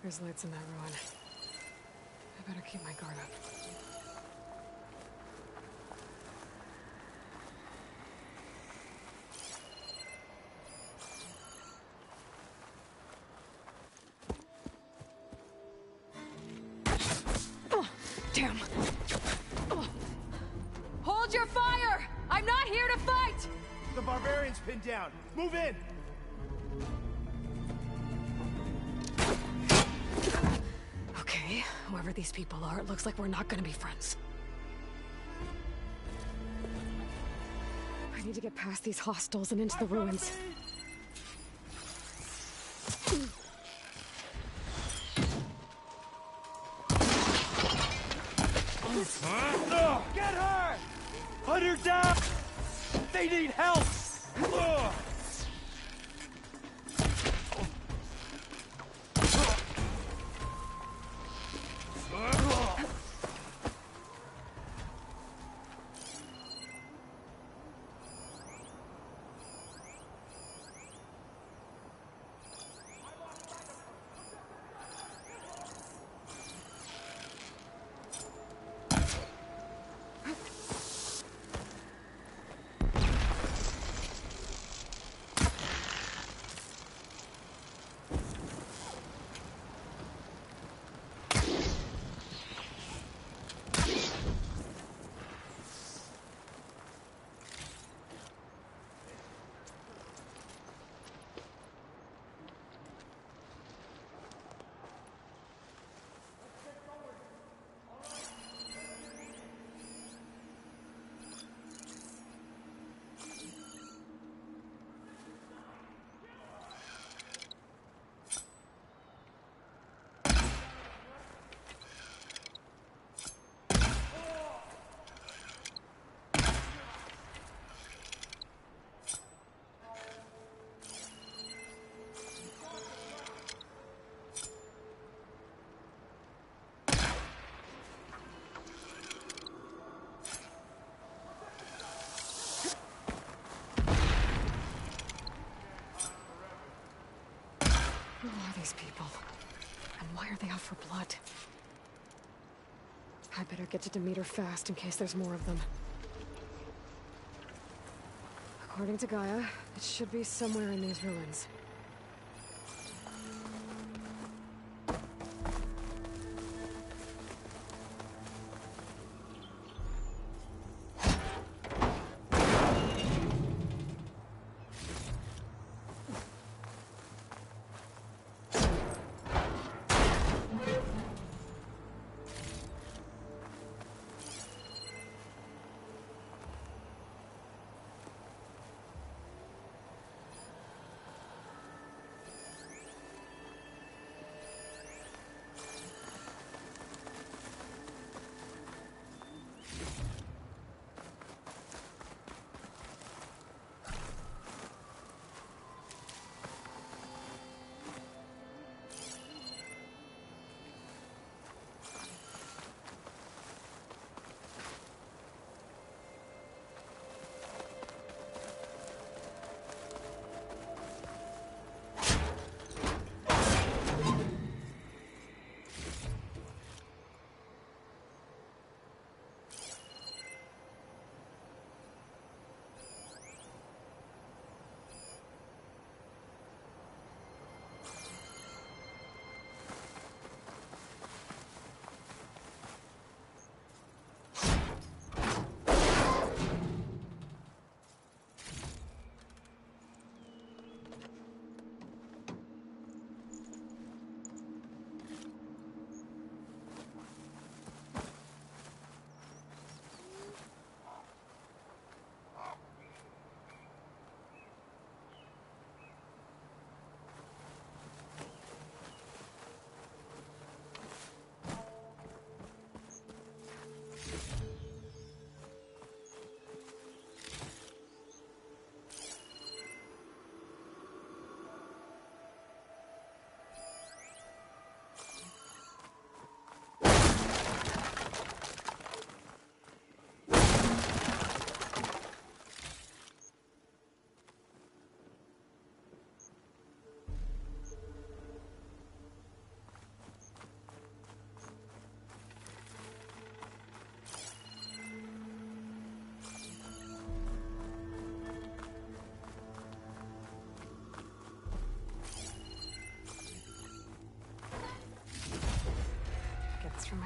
There's lights in that ruin. I better keep my guard up. Damn. Hold your fire! I'm not here to fight! The barbarian's pinned down. Move in! Okay, whoever these people are, it looks like we're not gonna be friends. I need to get past these hostels and into the ruins. Get her! Put her down! They need help! Who are these people? And why are they out for blood? I better get to Demeter fast in case there's more of them. According to Gaia, it should be somewhere in these ruins.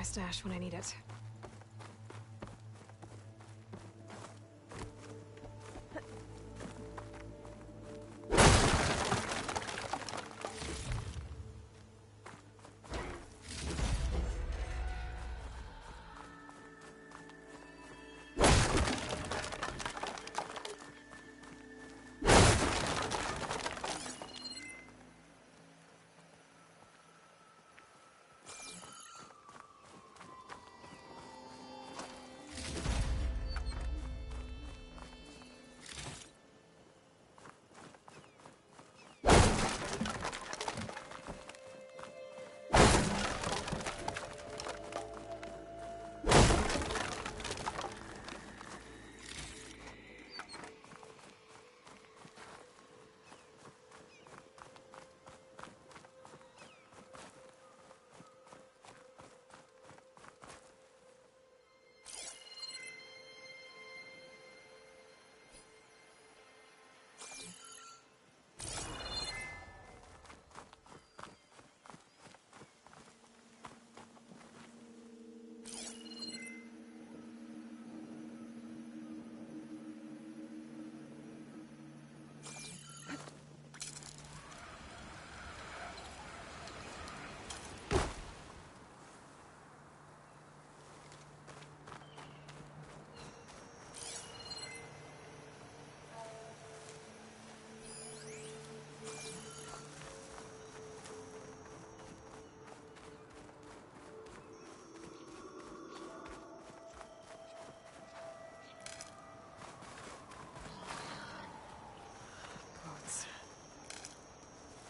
my stash when I need it.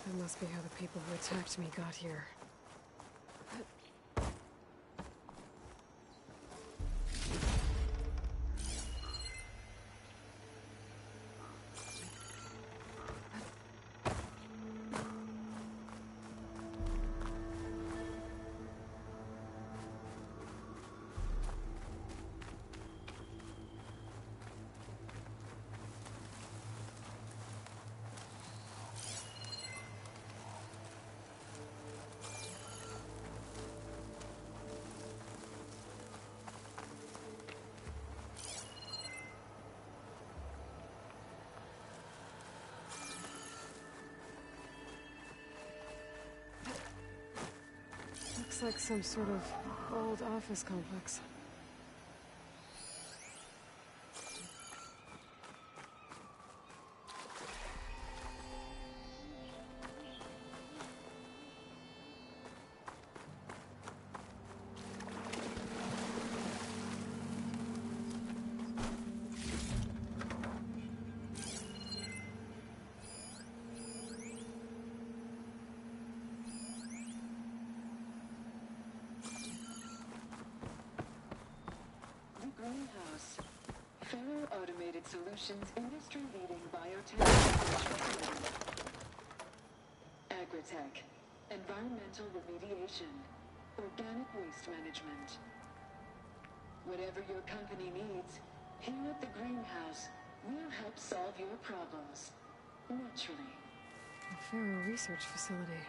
That must be how the people who attacked me got here. Looks like some sort of old office complex. Greenhouse. Faro Automated Solutions industry-leading biotech facility. Agritech. Environmental remediation. Organic waste management. Whatever your company needs, here at the Greenhouse, we'll help solve your problems. Naturally. A Faro research facility.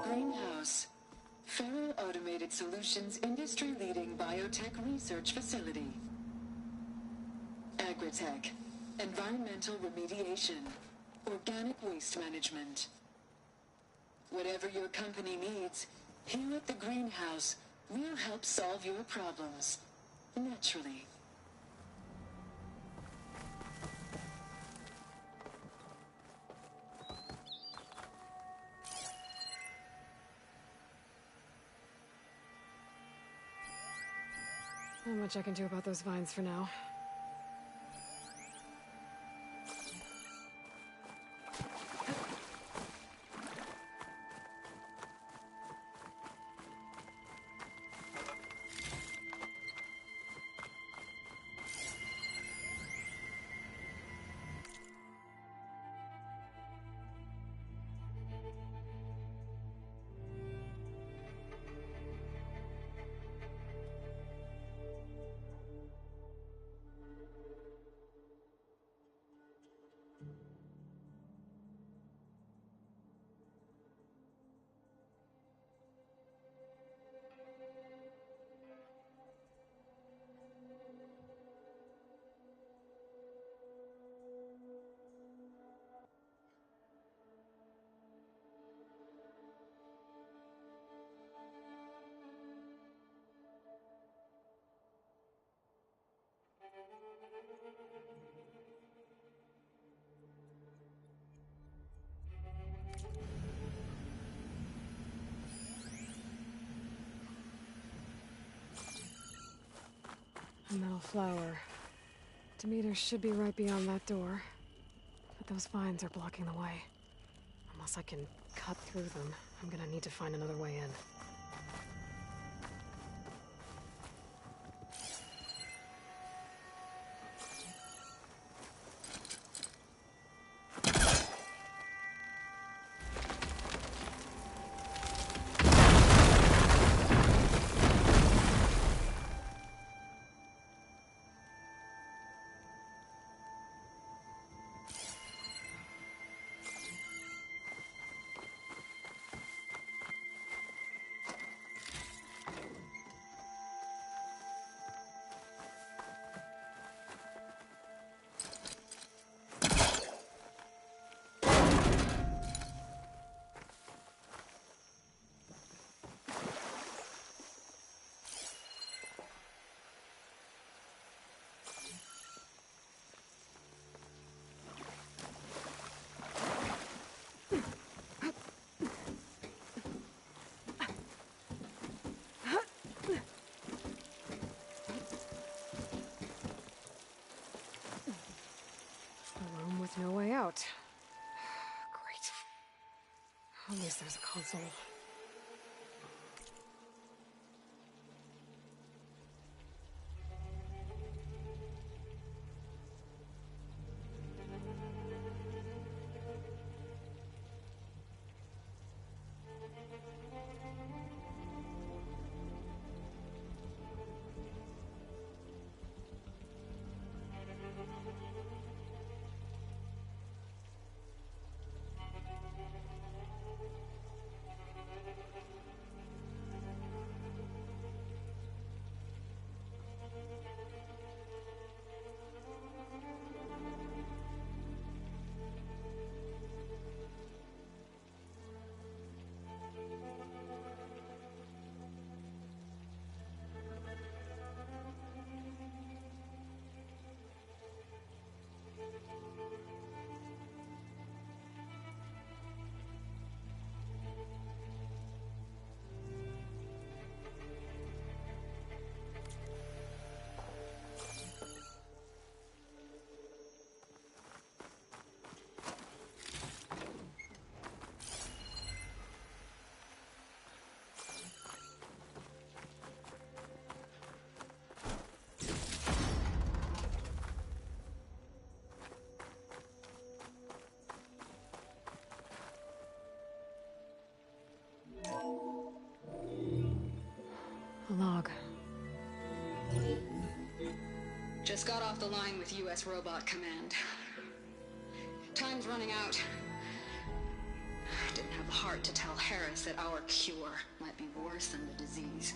Greenhouse. Faro Automated Solutions industry-leading biotech research facility. Agritech. Environmental remediation. Organic waste management. Whatever your company needs, Here at the greenhouse, we'll help solve your problems. Naturally. Not much I can do about those vines for now. A metal flower. Demeter should be right beyond that door. But those vines are blocking the way. Unless I can cut through them, I'm gonna need to find another way in. No way out. Great. At least there's a console. A log. Just got off the line with U.S. Robot Command. Time's running out. Didn't have the heart to tell Harris that our cure might be worse than the disease.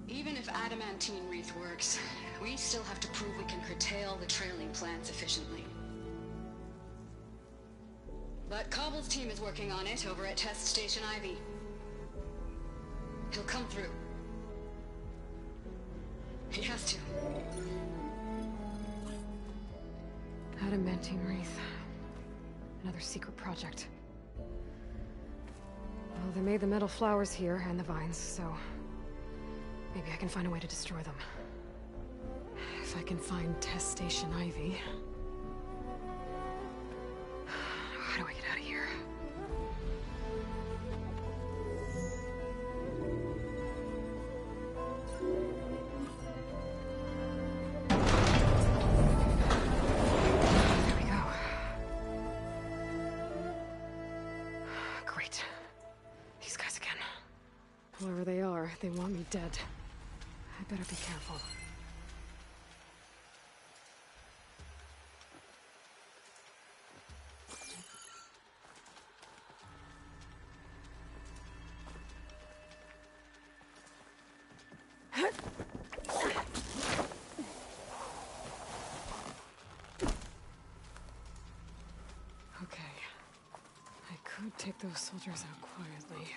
Even if adamantine wreath works, we still have to prove we can curtail the trailing plants efficiently. Cobble's team is working on it over at Test Station Ivy. He'll come through. He has to. Adamantine wreath. Another secret project. Well, they made the metal flowers here and the vines, so maybe I can find a way to destroy them. If I can find Test Station Ivy. How do I get out of here? There we go. Great. These guys again. Whoever they are, they want me dead. I better be careful. Okay. I could take those soldiers out quietly.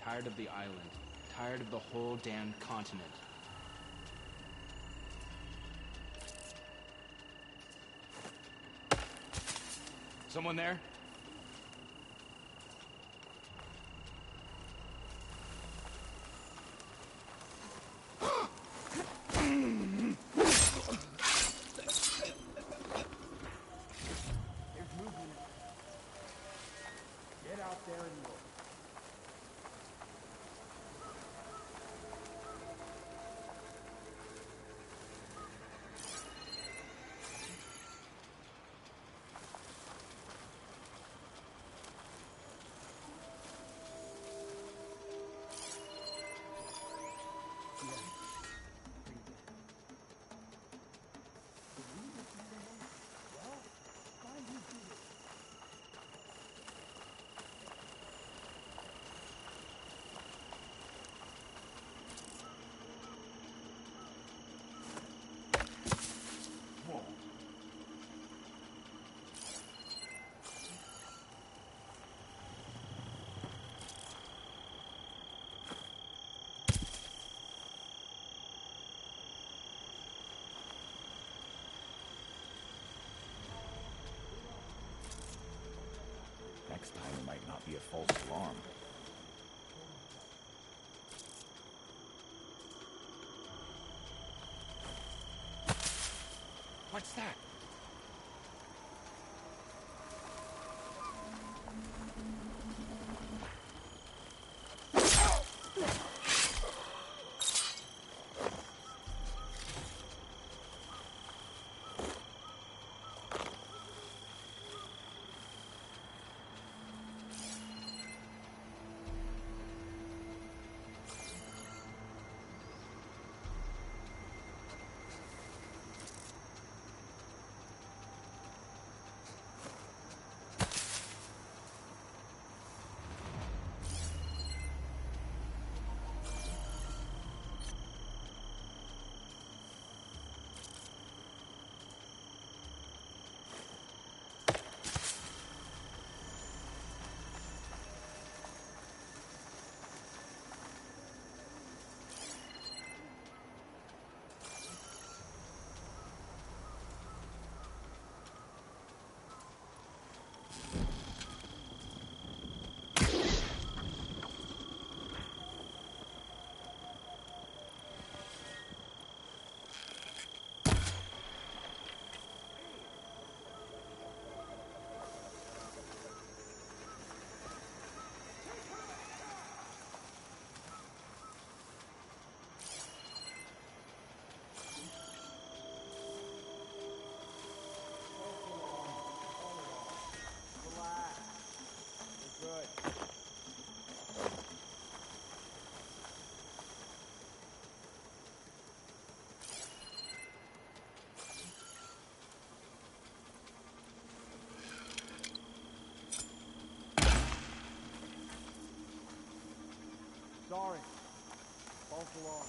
tired of the island. Tired of the whole damn continent. Someone there? There's movement. Get out there and look. Next time it might not be a false alarm. What's that? Sorry. False alarm.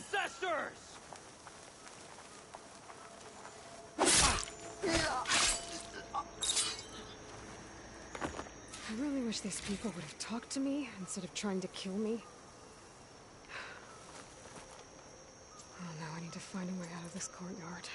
ancestors! I really wish these people would have talked to me instead of trying to kill me. Oh no, I need to find a way out of this courtyard.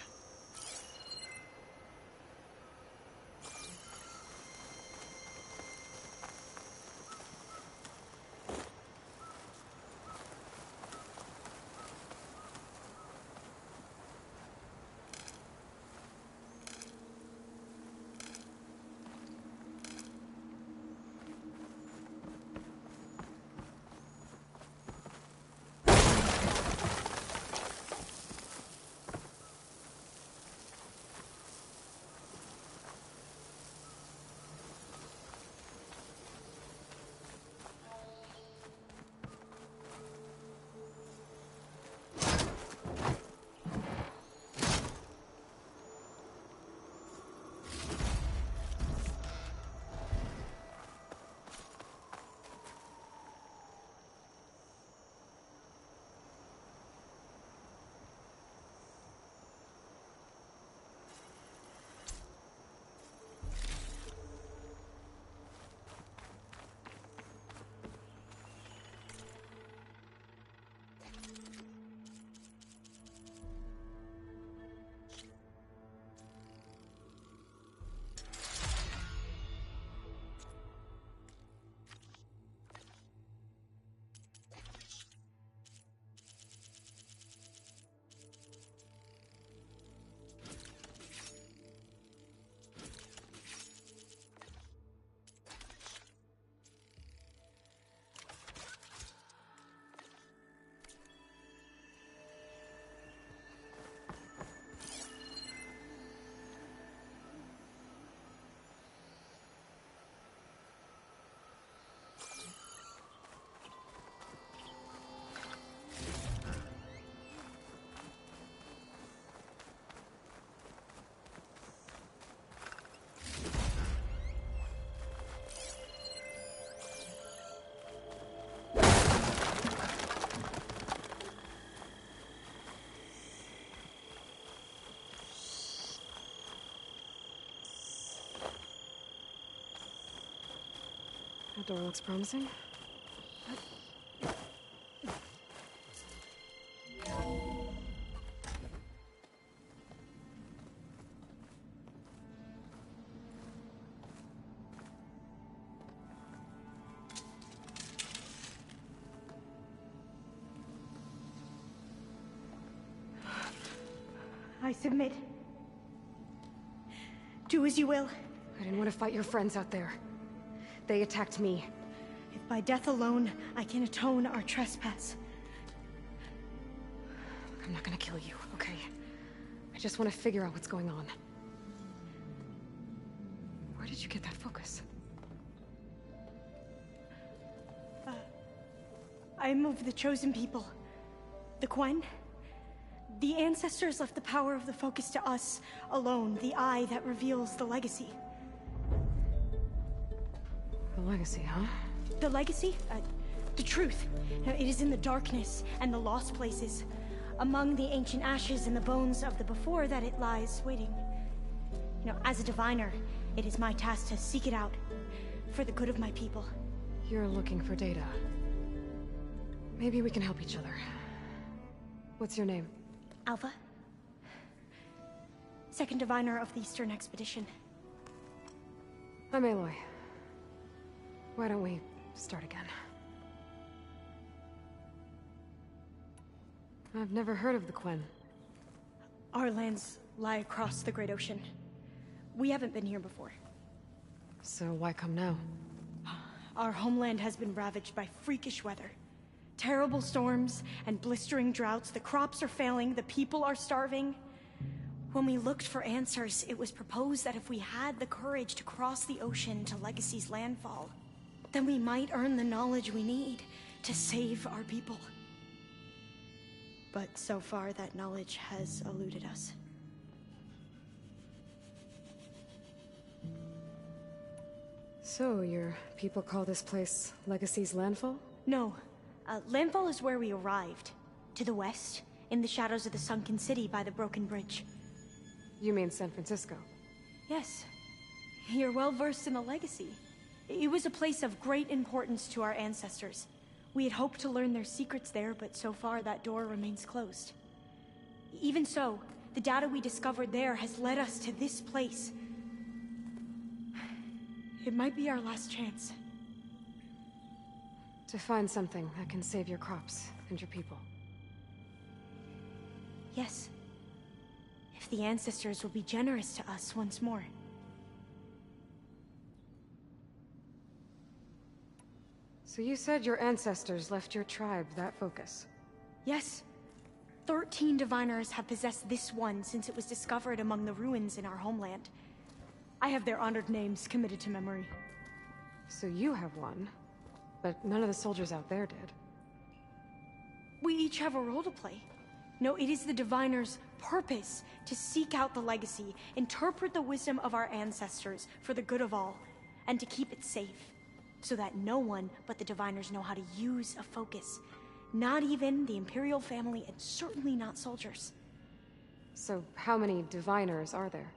That door looks promising. I submit. Do as you will. I didn't want to fight your friends out there. They attacked me. If by death alone I can atone our trespass. I'm not gonna kill you, okay? I just want to figure out what's going on. Where did you get that focus? I am of the chosen people. The Quen. The ancestors left the power of the focus to us alone, the eye that reveals the legacy. The legacy, huh? The legacy? The truth. It is in the darkness and the lost places. Among the ancient ashes and the bones of the before that it lies waiting. As a diviner, it is my task to seek it out. For the good of my people. You're looking for data. Maybe we can help each other. What's your name? Alpha. Second diviner of the Eastern Expedition. I'm Aloy. Why don't we start again? I've never heard of the Quen. Our lands lie across the Great Ocean. We haven't been here before. So why come now? Our homeland has been ravaged by freakish weather. Terrible storms and blistering droughts. The crops are failing, the people are starving. When we looked for answers, it was proposed that if we had the courage to cross the ocean to Legacy's landfall, then we might earn the knowledge we need to save our people. But so far, that knowledge has eluded us. So, your people call this place Legacy's landfall? No. Landfall is where we arrived. To the west, in the shadows of the sunken city by the broken bridge. You mean San Francisco? Yes. You're well versed in the legacy. It was a place of great importance to our ancestors. We had hoped to learn their secrets there, but so far that door remains closed. Even so, the data we discovered there has led us to this place. It might be our last chance. To find something that can save your crops and your people. Yes. If the ancestors will be generous to us once more. So you said your ancestors left your tribe that focus? Yes. 13 diviners have possessed this one since it was discovered among the ruins in our homeland. I have their honored names committed to memory. So you have one, but none of the soldiers out there did. We each have a role to play. No, it is the diviner's purpose to seek out the legacy, interpret the wisdom of our ancestors for the good of all, and to keep it safe, so that no one but the diviners know how to use a focus. Not even the Imperial family, and certainly not soldiers. So how many diviners are there?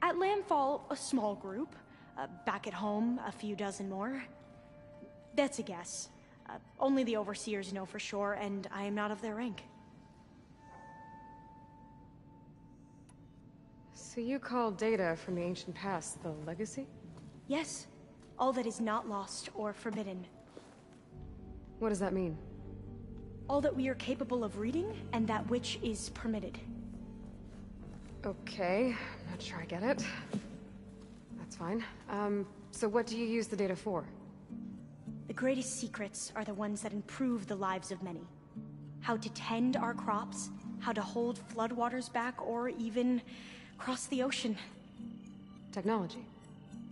At Landfall, a small group. Back at home, a few dozen more. That's a guess. Only the overseers know for sure, and I am not of their rank. So you call data from the ancient past the legacy? Yes. All that is not lost or forbidden. What does that mean? All that we are capable of reading, and that which is permitted. Okay, I'm not sure I get it. That's fine. So what do you use the data for? The greatest secrets are the ones that improve the lives of many. How to tend our crops, how to hold floodwaters back, or even cross the ocean. Technology.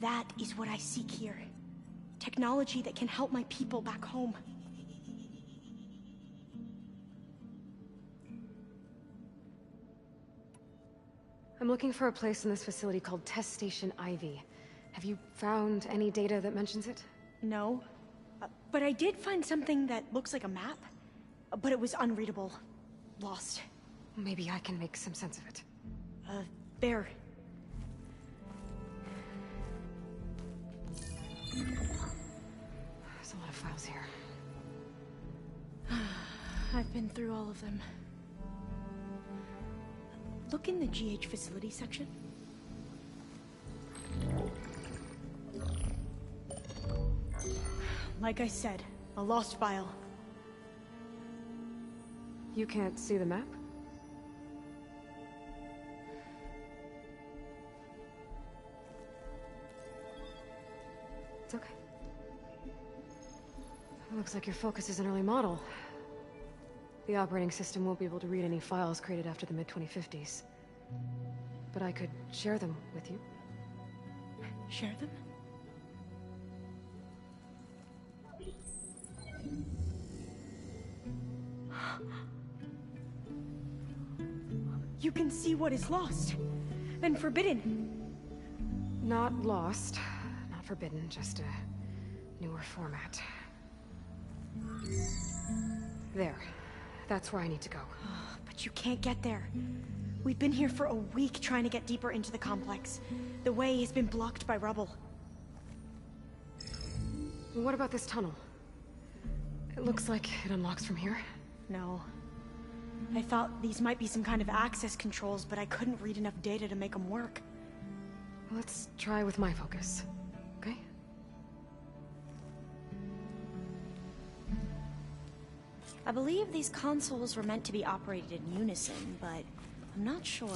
That is what I seek here. Technology that can help my people back home. I'm looking for a place in this facility called Test Station Ivy. Have you found any data that mentions it? No. But I did find something that looks like a map. But it was unreadable. Lost. Maybe I can make some sense of it. There. There's a lot of files here. I've been through all of them. Look in the GH facility section. Like I said, a lost file. You can't see the map? It's okay. Looks like your focus is an early model. The operating system won't be able to read any files created after the mid-2050s. But I could share them with you. Share them? You can see what is lost and forbidden. Not lost, not forbidden, just a newer format. There. That's where I need to go. But you can't get there. We've been here for a week trying to get deeper into the complex. The way has been blocked by rubble. What about this tunnel? It looks like it unlocks from here. No. I thought these might be some kind of access controls, but I couldn't read enough data to make them work. Let's try with my focus, okay? I believe these consoles were meant to be operated in unison, but I'm not sure.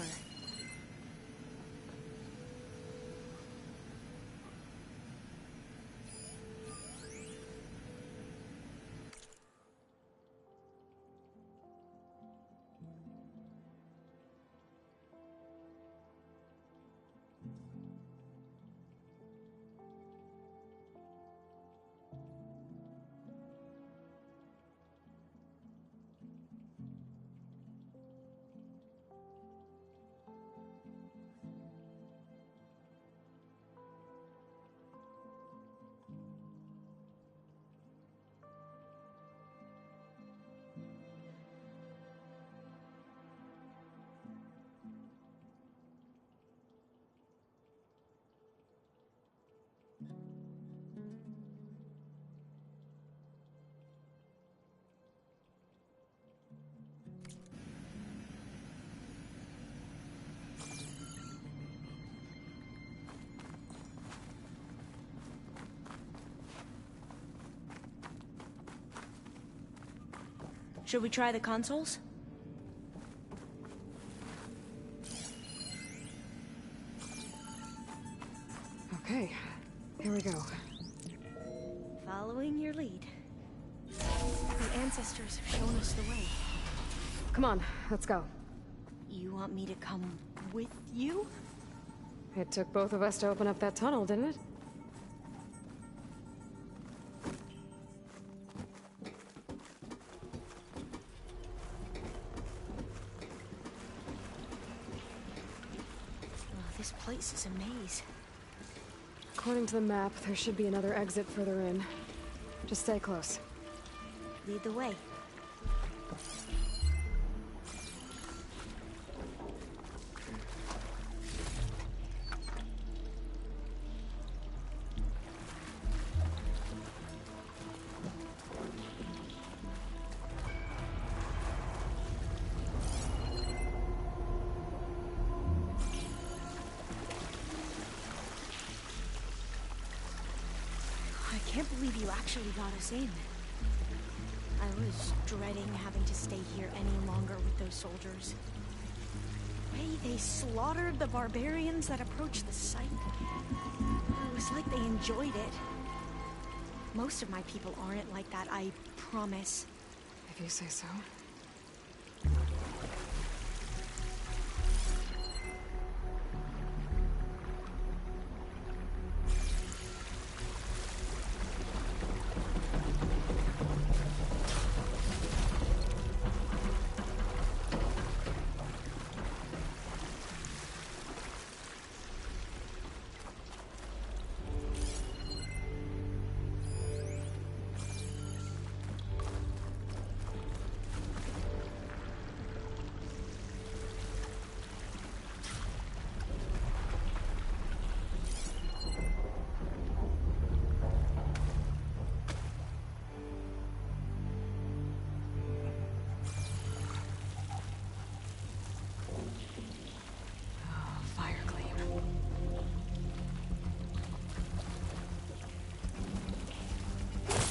Should we try the consoles? Okay, here we go. Following your lead. The ancestors have shown us the way. Come on, let's go. You want me to come with you? It took both of us to open up that tunnel, didn't it? Oh, this place is a maze. According to the map, there should be another exit further in. Just stay close. Lead the way. I can't believe you actually got us in. I was dreading having to stay here any longer with those soldiers. The way they slaughtered the barbarians that approached the site. It was like they enjoyed it. Most of my people aren't like that, I promise. If you say so.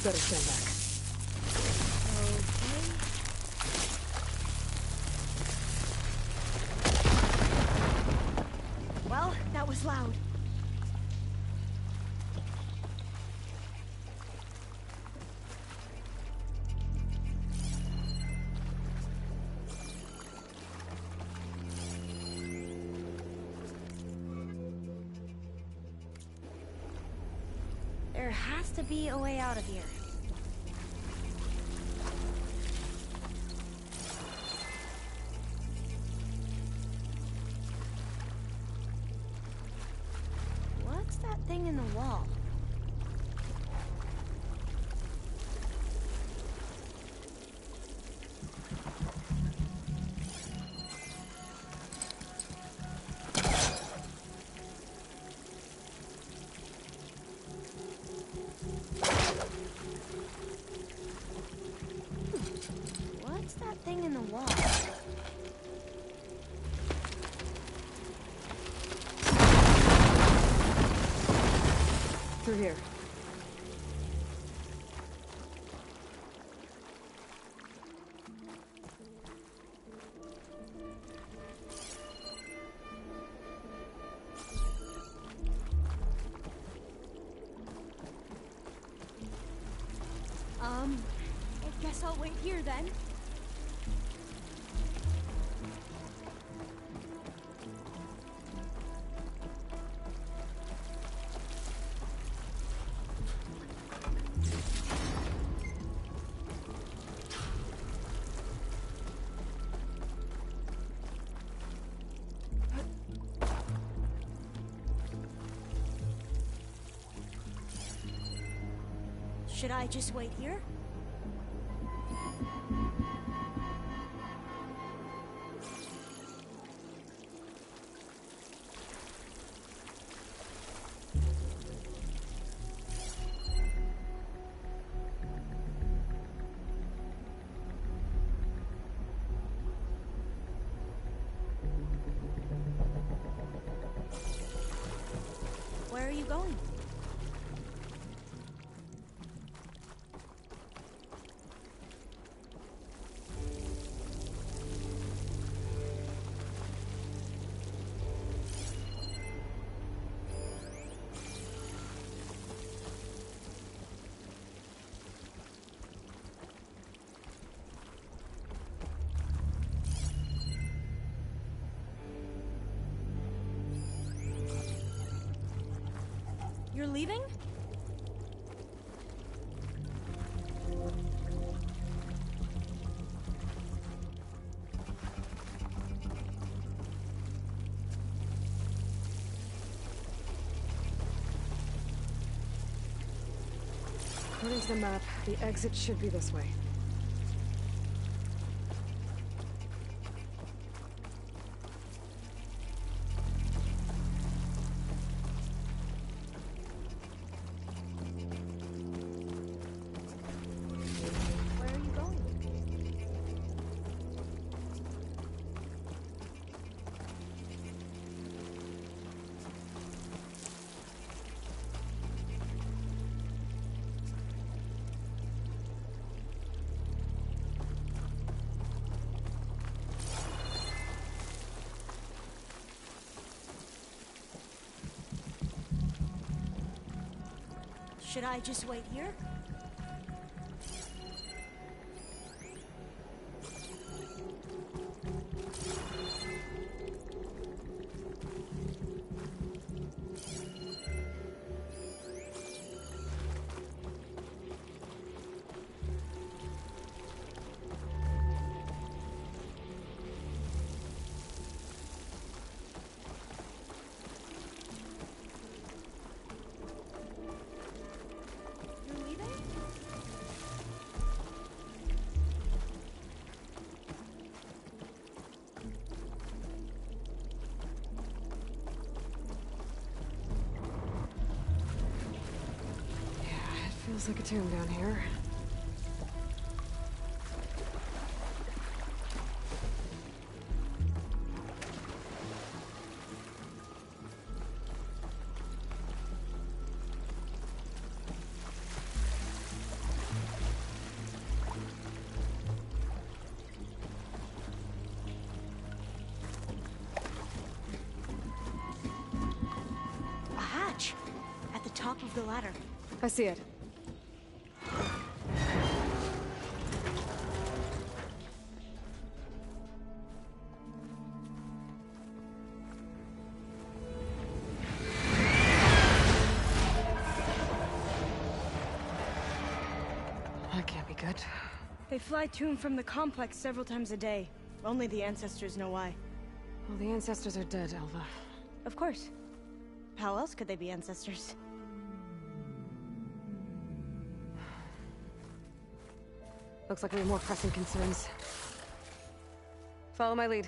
Better stand back. Okay. Well, that was loud. There has to be a way out of here. What's that thing in the wall? What's that thing in the wall? Through here. I guess I'll wait here then. Should I just wait here? Where are you going? You're leaving? According to the map, the exit should be this way. Where are you going? Should I just wait here? You're leaving? Yeah, it feels like a tomb down here. A hatch! At the top of the ladder. I see it. That can't be good. They fly to and from the complex several times a day. Only the ancestors know why. Well, the ancestors are dead, Elva. Of course. How else could they be ancestors? Looks like we have more pressing concerns. Follow my lead.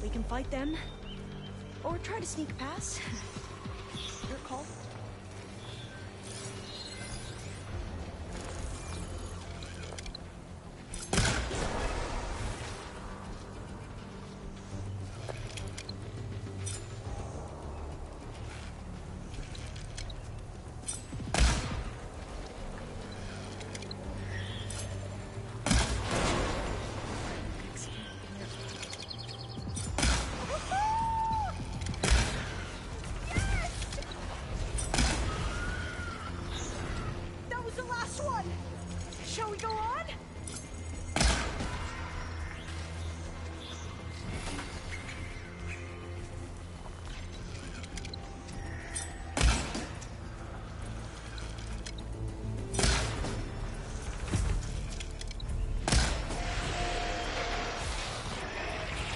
We can fight them, or try to sneak past. Your call. Shall we go on?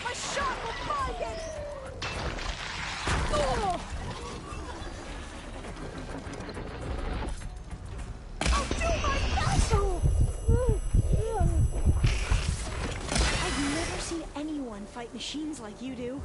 My shot will find it! Oh! I'll do my best! I've never seen anyone fight machines like you do.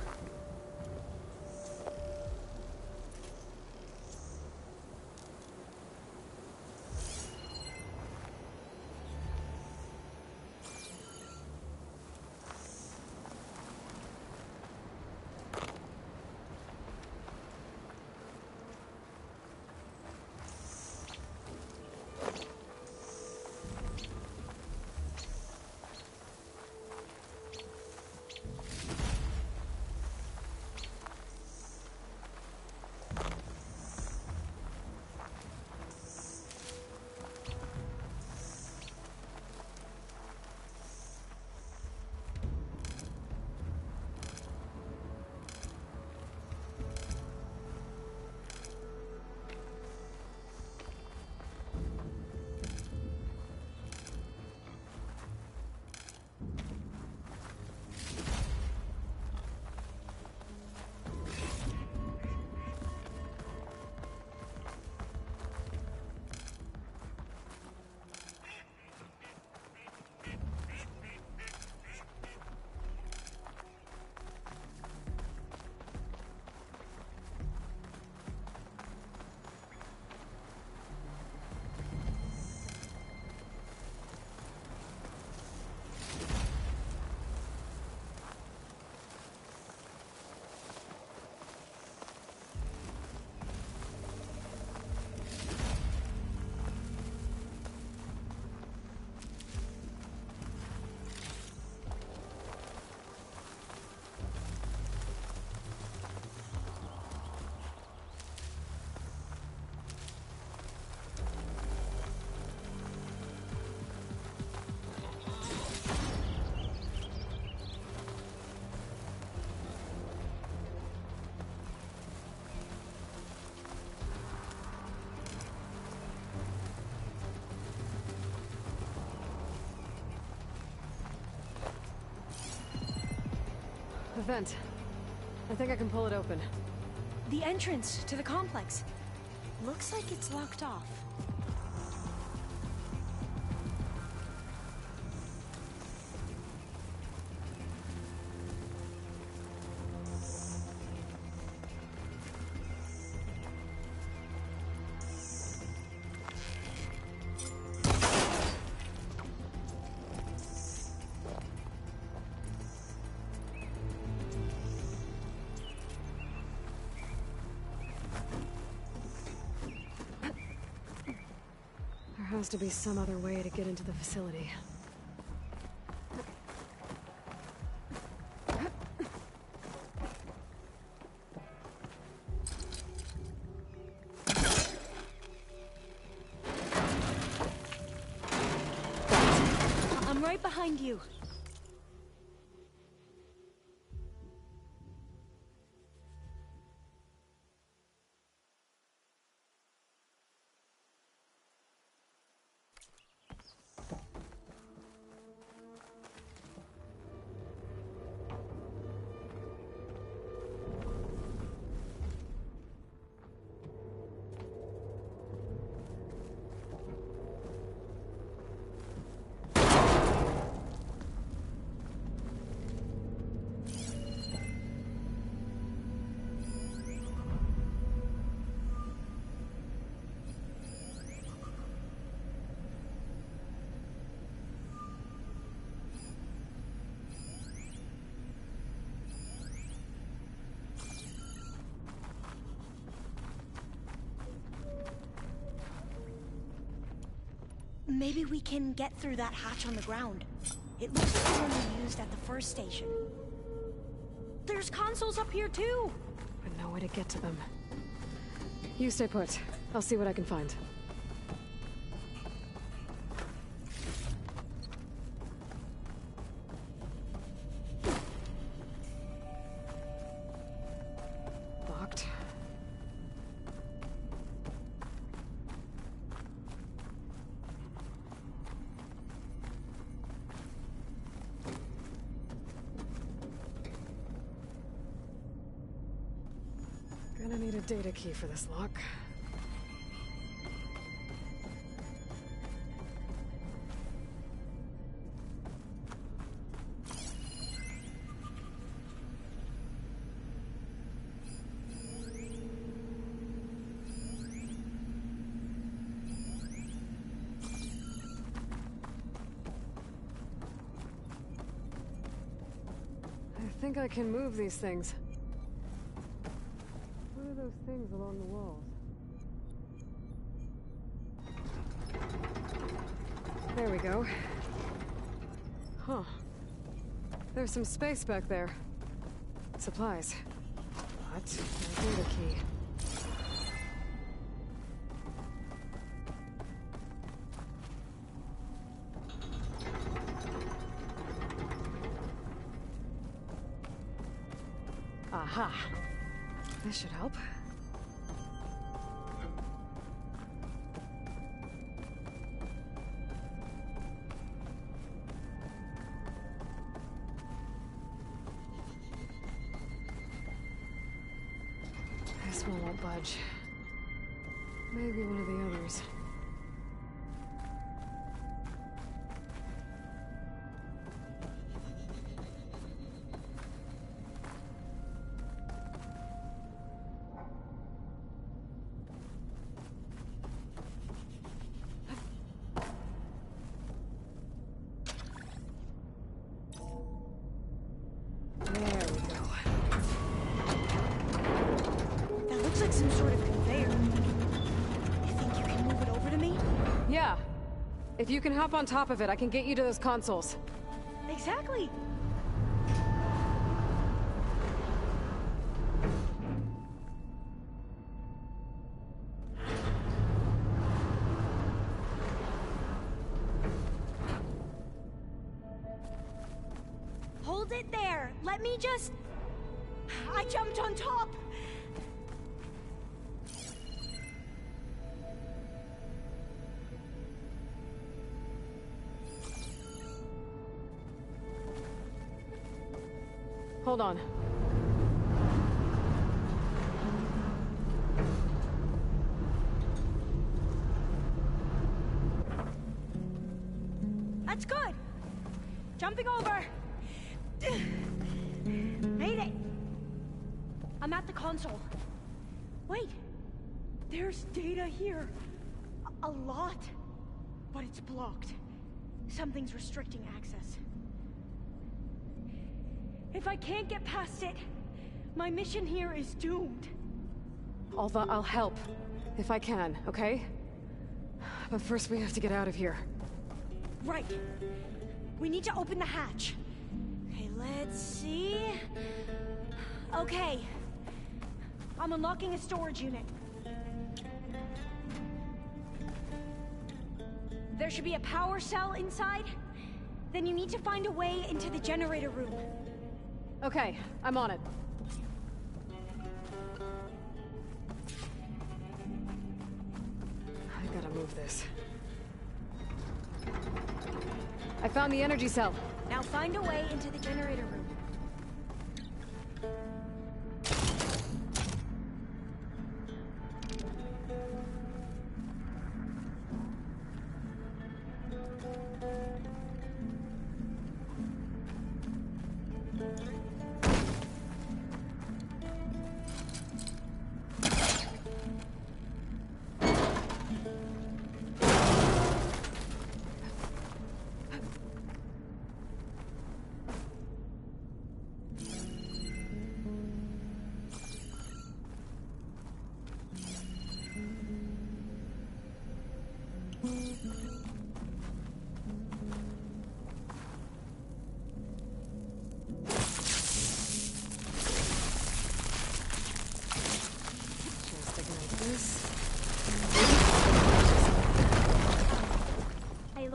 The vent. I think I can pull it open. The entrance to the complex. Looks like it's locked off. There has to be some other way to get into the facility. I'm right behind you. Maybe we can get through that hatch on the ground. It looks like the one we used at the first station. There's consoles up here too! But no way to get to them. You stay put. I'll see what I can find. Locked. Gonna need a data key for this lock. I think I can move these things. What are those things along the walls? There we go. Huh. There's some space back there. Supplies. But no data key. Aha. This should help. This one won't budge. Maybe one of the others. If you can hop on top of it, I can get you to those consoles. Exactly. Hold it there. Let me just... I jumped on top. Hold on. That's good. Jumping over. Made it. I'm at the console. Wait. There's data here. A lot. But it's blocked. Something's restricting access. If I can't get past it, my mission here is doomed. Alva, I'll help. If I can, okay? But first we have to get out of here. Right. We need to open the hatch. Okay, let's see... Okay. I'm unlocking a storage unit. There should be a power cell inside. Then you need to find a way into the generator room. Okay, I'm on it. I gotta move this. I found the energy cell. Now find a way into the generator room.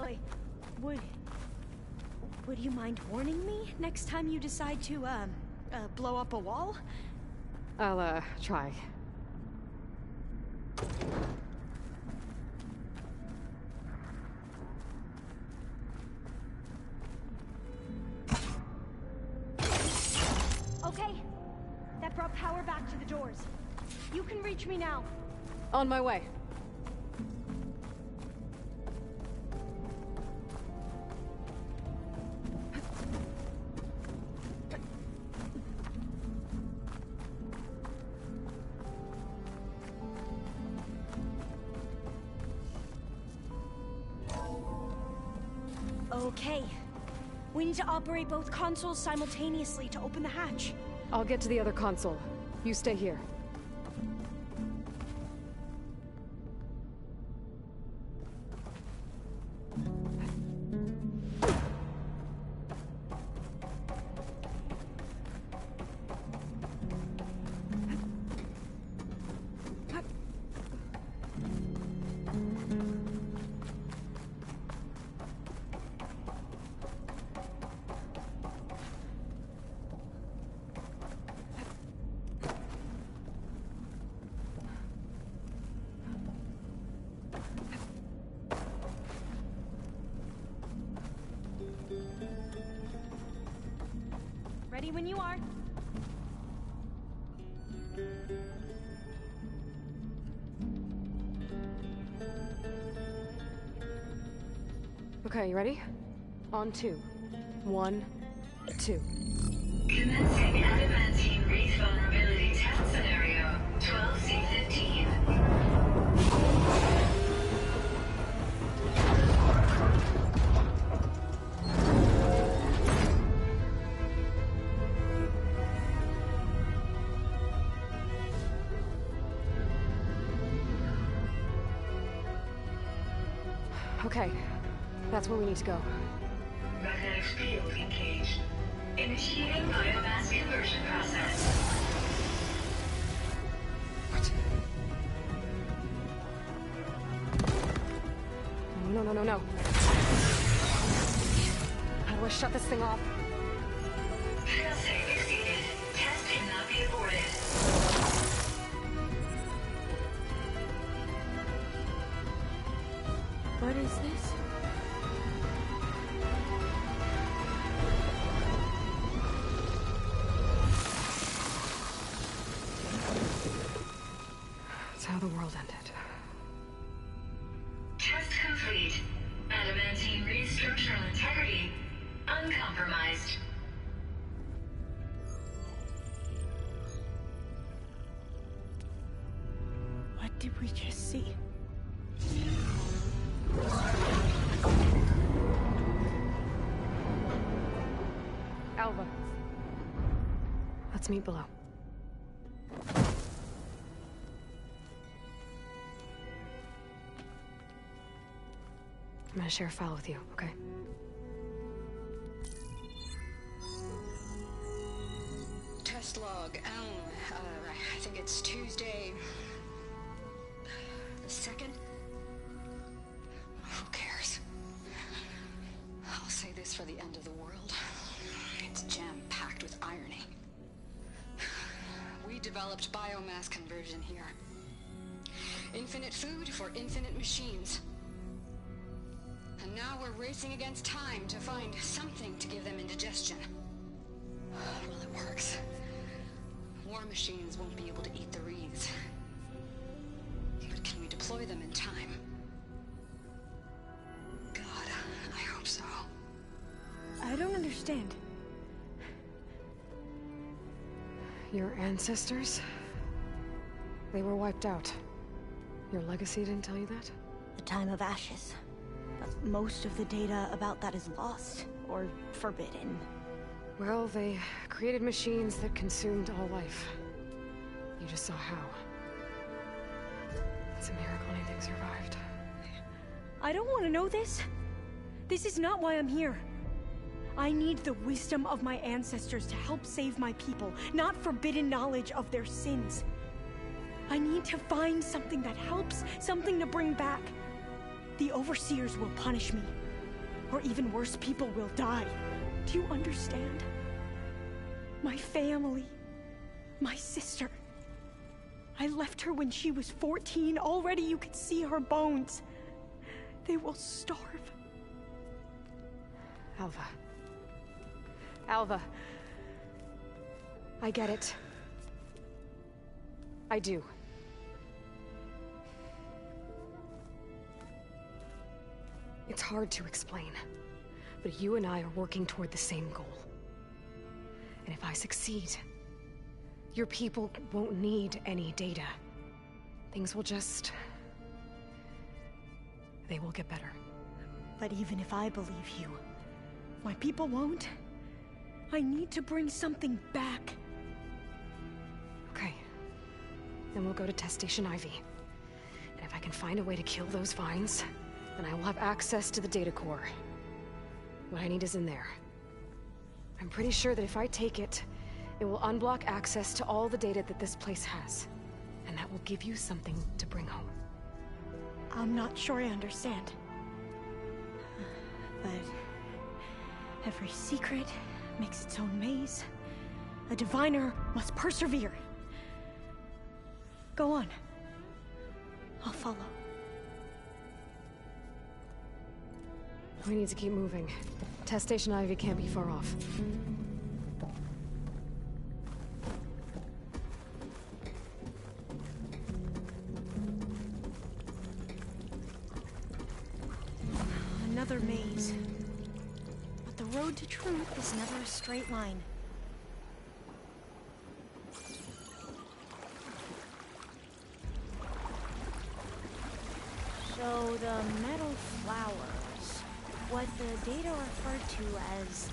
Aloy, would you mind warning me next time you decide to, blow up a wall? I'll, try. Okay. That brought power back to the doors. You can reach me now. On my way. Okay. We need to operate both consoles simultaneously to open the hatch. I'll get to the other console. You stay here. Ready when you are. Okay, you ready? On 2. 1, 2. Commencing adamantine wreath vulnerability test scenario 12C15. Okay, that's where we need to go. Magnetic field engaged. Initiating biomass conversion process. What? No. How do I shut this thing off? Failsafe exceeded. Test cannot be aborted. What is this? It's how the world ended. Test complete. Adamantine wreath structural integrity uncompromised. What did we just see? Alva. Let's meet below. I'm gonna share a file with you, okay? Test log, I think it's Tuesday... the 2nd? Who cares? I'll say this for the end of the world. It's jam-packed with irony. We developed biomass conversion here. Infinite food for infinite machines. And now we're racing against time to find something to give them indigestion. Well, it works. War machines won't be able to eat the wreaths. But can we deploy them in time? God, I hope so. I don't understand. Your ancestors? They were wiped out. Your legacy didn't tell you that? The time of ashes. But most of the data about that is lost, or forbidden. Well, they created machines that consumed all life. You just saw how. It's a miracle anything survived. I don't want to know this. This is not why I'm here. I need the wisdom of my ancestors to help save my people, not forbidden knowledge of their sins. I need to find something that helps, something to bring back. The Overseers will punish me, Or even worse, people will die. Do you understand? My family. My sister. I left her when she was 14. Already you could see her bones. They will starve. Alva. Alva. I get it. I do. It's hard to explain, but you and I are working toward the same goal. And if I succeed, your people won't need any data. Things will just... they will get better. But even if I believe you, my people won't. I need to bring something back. Okay. Then we'll go to Test Station Ivy. And if I can find a way to kill those vines, then I will have access to the data core. What I need is in there. I'm pretty sure that if I take it, it will unblock access to all the data that this place has. And that will give you something to bring home. I'm not sure I understand. But every secret makes its own maze. A diviner must persevere. Go on. I'll follow. We need to keep moving. Test Station Ivy can't be far off. Another maze. But the road to truth is never a straight line. So the metal flowers, what the data referred to as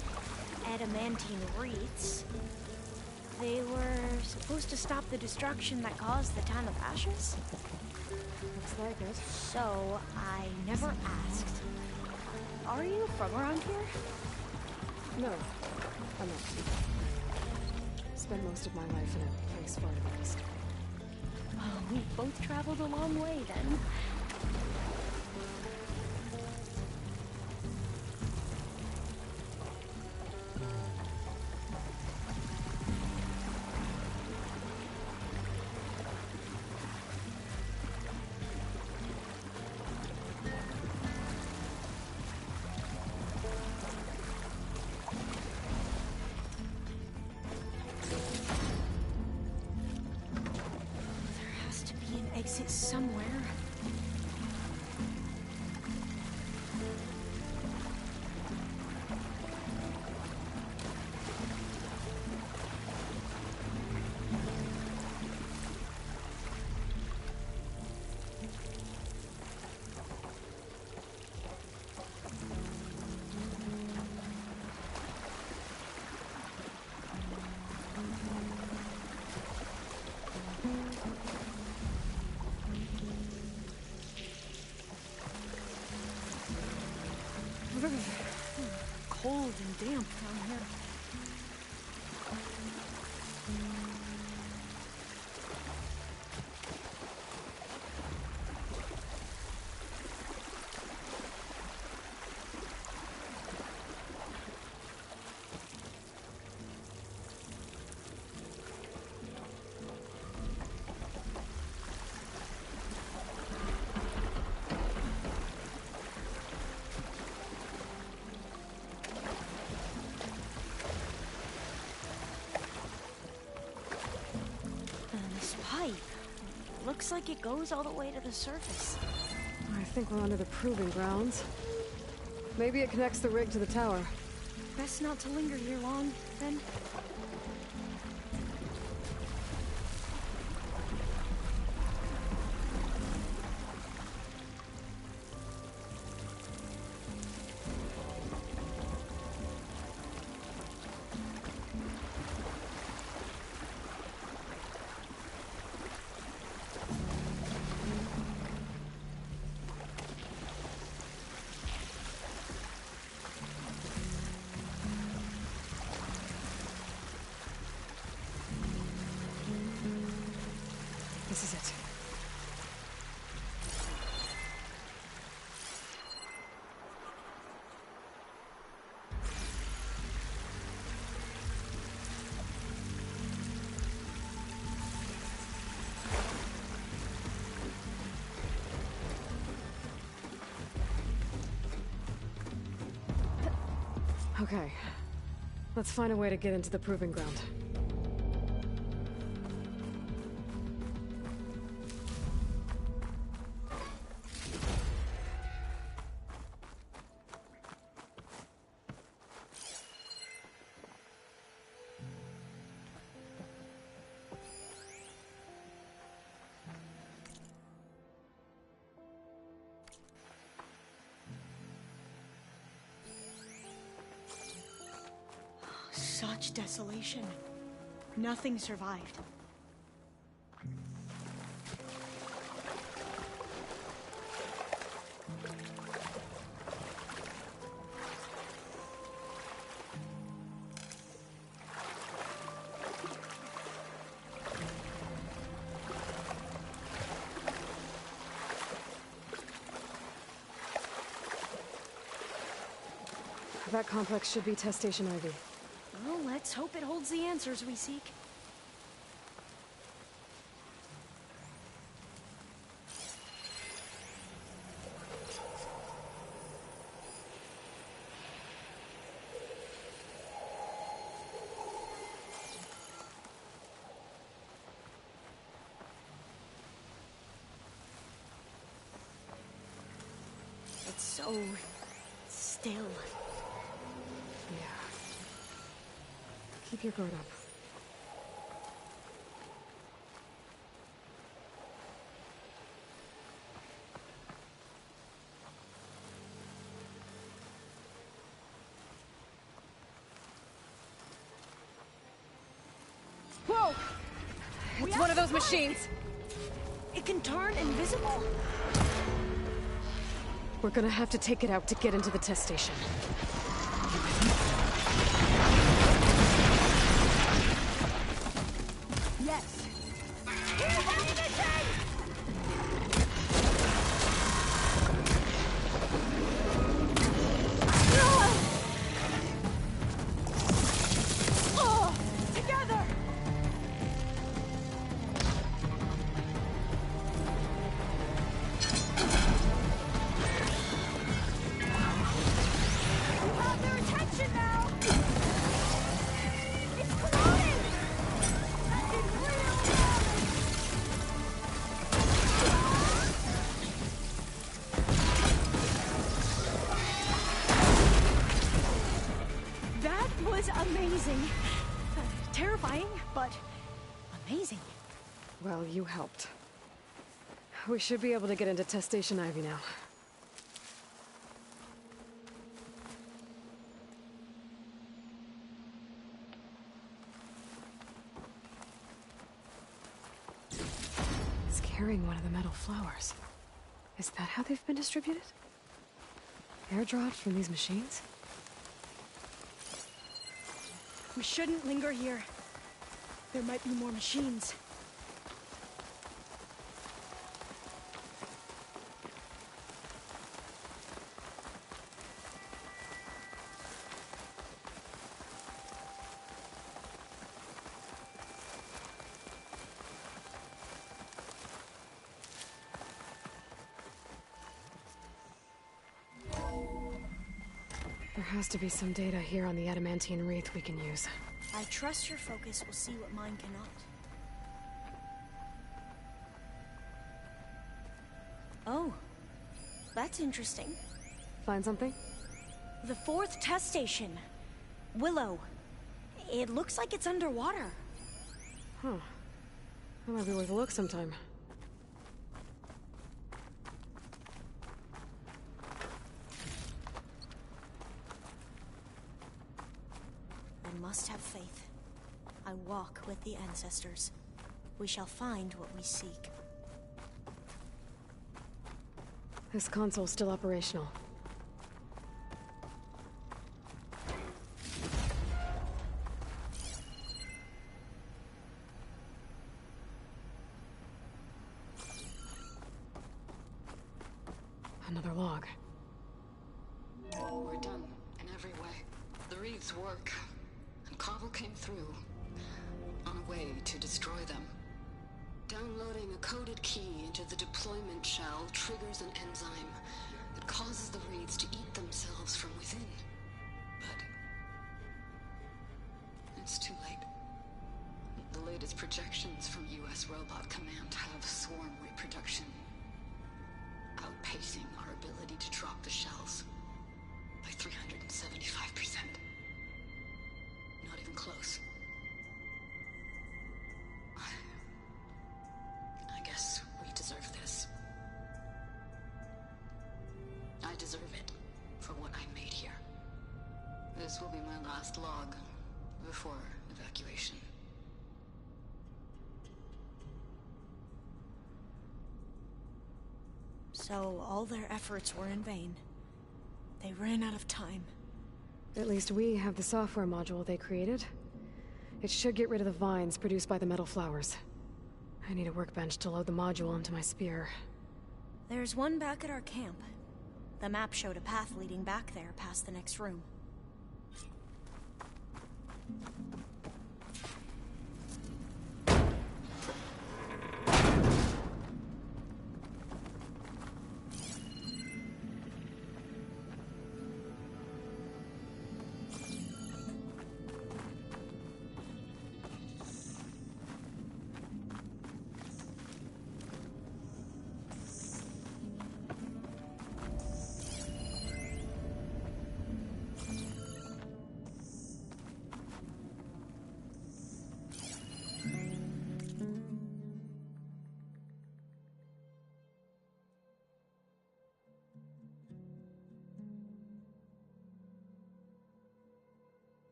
adamantine wreaths, they were supposed to stop the destruction that caused the Town of Ashes? Looks like it. So, I never asked. Are you from around here? No, I'm not. Spent most of my life in a place far to the east. Oh, we both traveled a long way then. Exit somewhere. Cold and damp down here. Looks like it goes all the way to the surface. I think we're under the proving grounds. Maybe it connects the rig to the tower. Best not to linger here long, then. Okay. Let's find a way to get into the proving ground. Such desolation. Nothing survived. That complex should be Test Station Ivy. Well, let's hope it holds the answers we seek. It's so still. Yeah. Keep your guard up. Whoa! It's one of those machines! It can turn invisible? We're gonna have to take it out to get into the test station. Yes. Here's ammunition! Oh, together! We have their attention now! It's corroded! That did real damage! That was amazing. Terrifying, but amazing. Well, you helped. We should be able to get into Test Station Ivy now. It's carrying one of the metal flowers. Is that how they've been distributed? Airdropped from these machines? We shouldn't linger here. There might be more machines. There has to be some data here on the adamantine wreath we can use. I trust your focus will see what mine cannot. Oh, that's interesting. Find something? The 4th test station. Willow. It looks like it's underwater. Huh. That might be worth a look sometime. I must have faith. I walk with the ancestors. We shall find what we seek. This console's still operational. Another log. We're done in every way. The reeds work, and Cobble came through on a way to destroy them. Downloading a coded key into the deployment shell triggers an enzyme that causes the reeds to eat themselves from within. But that its projections from U.S. Robot Command have swarm reproduction, outpacing our ability to drop the shells by 375%. Not even close. I guess we deserve this. I deserve it for what I made here. This will be my last log before evacuation. So all their efforts were in vain. They ran out of time. At least we have the software module they created. It should get rid of the vines produced by the metal flowers. I need a workbench to load the module into my spear. There's one back at our camp. The map showed a path leading back there past the next room.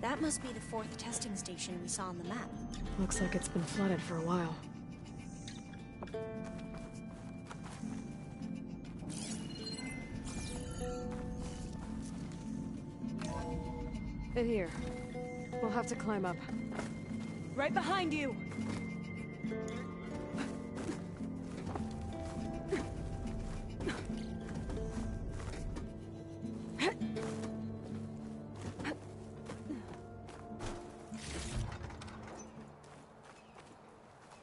That must be the 4th testing station we saw on the map. Looks like it's been flooded for a while. In here. We'll have to climb up. Right behind you!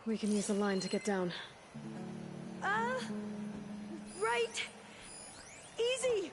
We can use the line to get down. Right! Easy!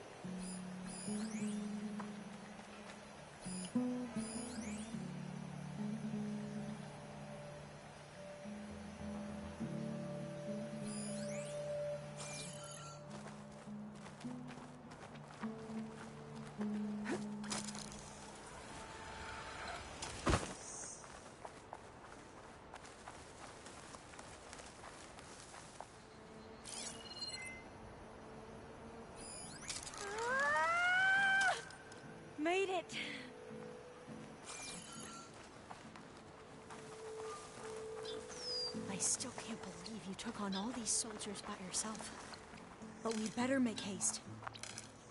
Made it! I still can't believe you took on all these soldiers by yourself. But we better make haste.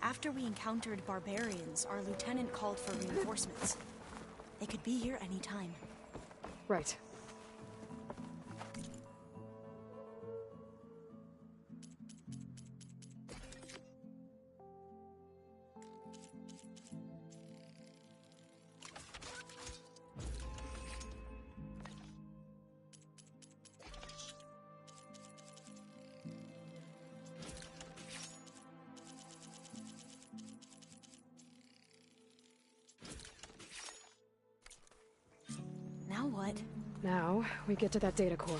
After we encountered barbarians, our lieutenant called for reinforcements. They could be here any time. Right. Now what? Now, we get to that data core.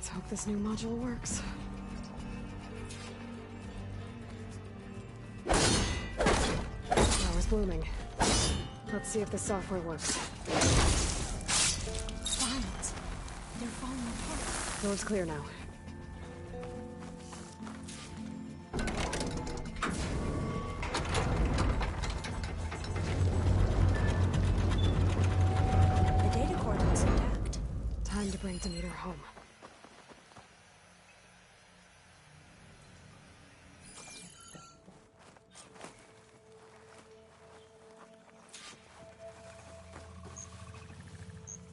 Let's hope this new module works. Flower's blooming. Let's see if the software works. Vines. They're falling apart. Road's clear now. The data core looks intact. Time to bring Demeter home.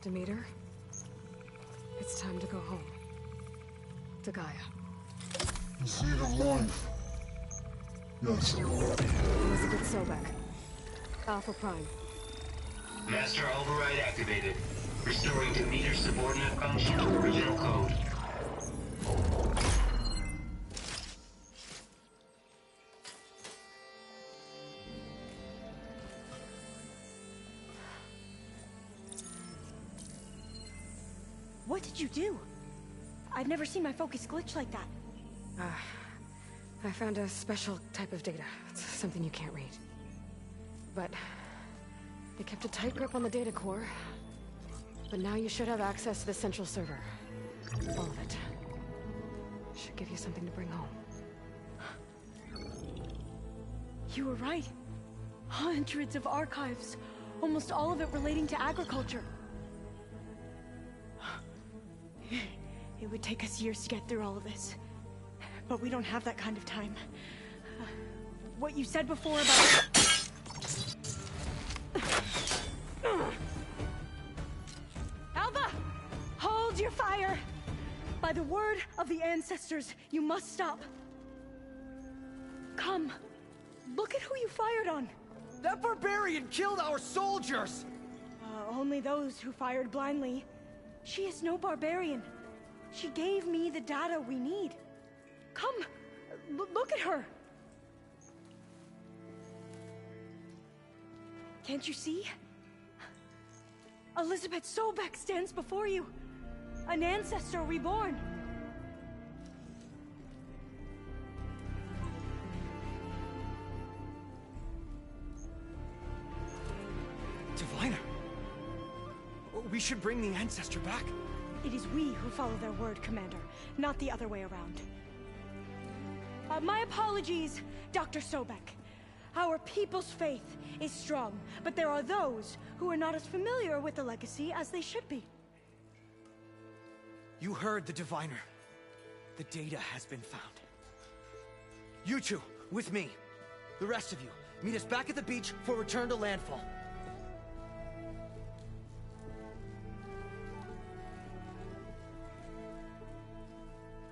Demeter, it's time to go home. To Gaia. The seed of life. Yes. Elizabeth Sobek. Alpha Prime. Master override activated. Restoring Demeter's subordinate function to original code. What did you do? I've never seen my focus glitch like that. I found a special type of data. It's something you can't read. But they kept a tight grip on the data core. But now you should have access to the central server. All of it. Should give you something to bring home. You were right. Hundreds of archives. Almost all of it relating to agriculture. It would take us years to get through all of this. But we don't have that kind of time. What you said before about... Alva! Hold your fire! By the word of the ancestors, you must stop. Come. Look at who you fired on. That barbarian killed our soldiers! Only those who fired blindly. She is no barbarian. She gave me the data we need. Come, look at her. Can't you see? Elizabeth Sobek stands before you. An ancestor reborn. Diviner! We should bring the ancestor back. It is we who follow their word, Commander, not the other way around. My apologies, Dr. Sobek. Our people's faith is strong, but there are those who are not as familiar with the legacy as they should be. You heard the Diviner. The data has been found. You two, with me. The rest of you, meet us back at the beach for return to landfall.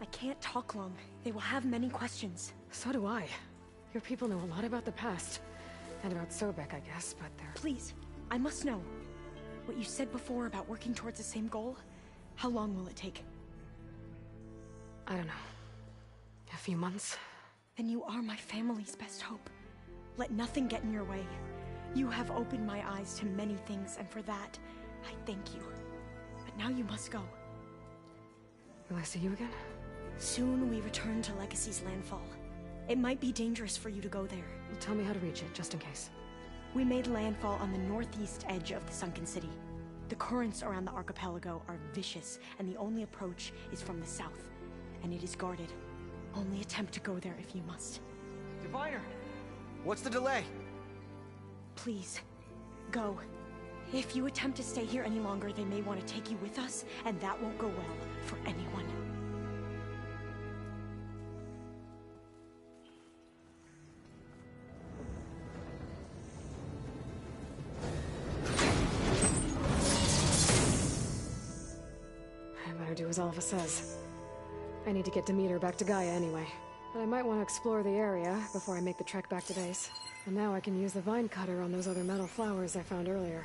I can't talk long. They will have many questions. So do I. Your people know a lot about the past. And about Sobek, I guess, but they're... Please, I must know. What you said before about working towards the same goal, how long will it take? I don't know. A few months? Then you are my family's best hope. Let nothing get in your way. You have opened my eyes to many things, and for that, I thank you. But now you must go. Will I see you again? Soon we return to Legacy's landfall. It might be dangerous for you to go there. Well, tell me how to reach it, just in case. We made landfall on the northeast edge of the sunken city. The currents around the archipelago are vicious, and the only approach is from the south. And it is guarded. Only attempt to go there if you must. Diviner! What's the delay? Please, go. If you attempt to stay here any longer, they may want to take you with us, and that won't go well for anyone. I better do as Alva says. I need to get Demeter back to Gaia anyway. But I might want to explore the area before I make the trek back to base. And now I can use the vine cutter on those other metal flowers I found earlier.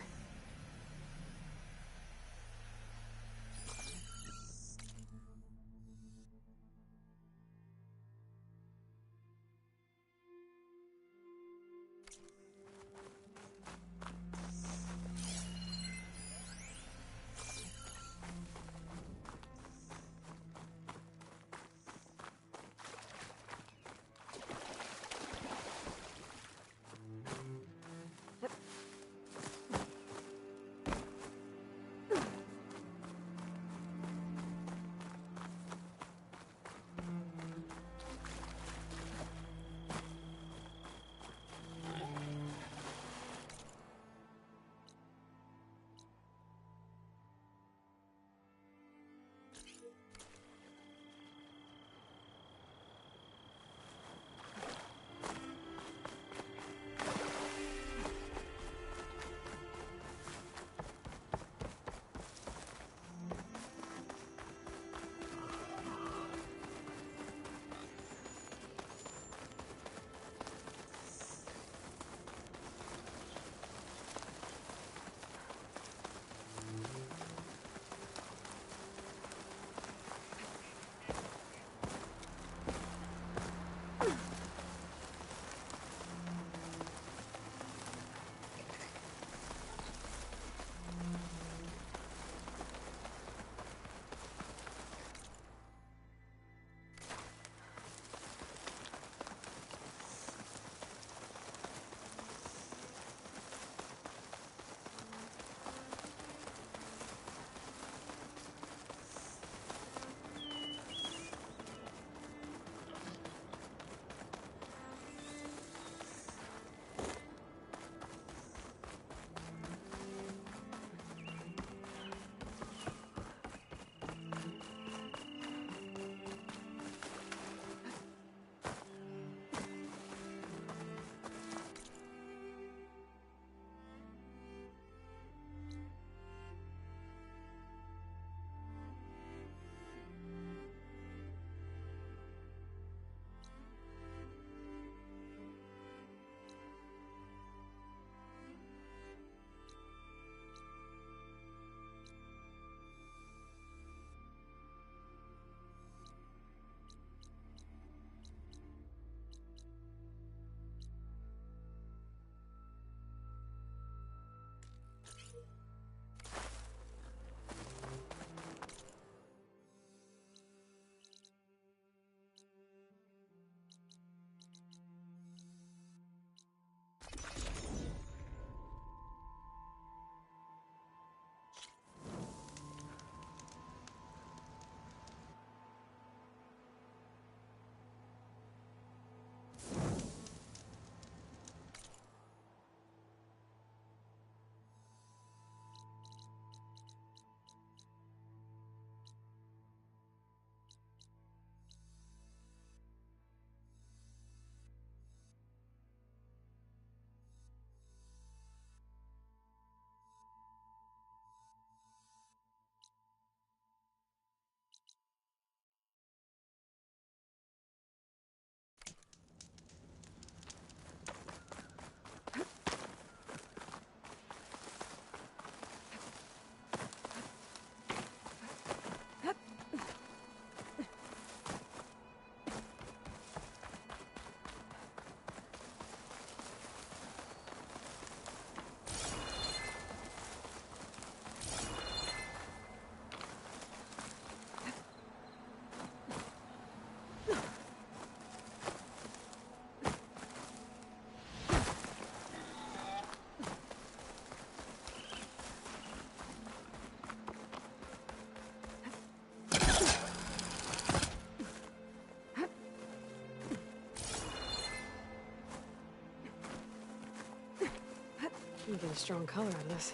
You get a strong color on this.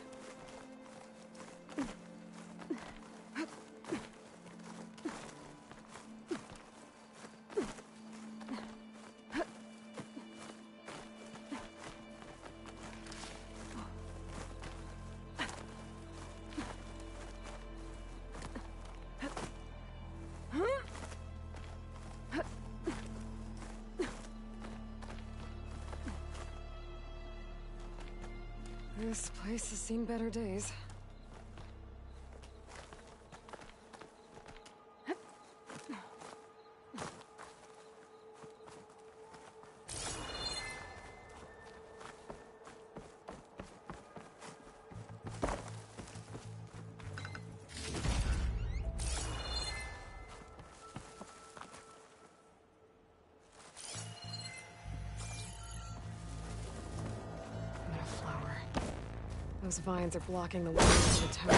This place has seen better days. Those vines are blocking the way to the tower.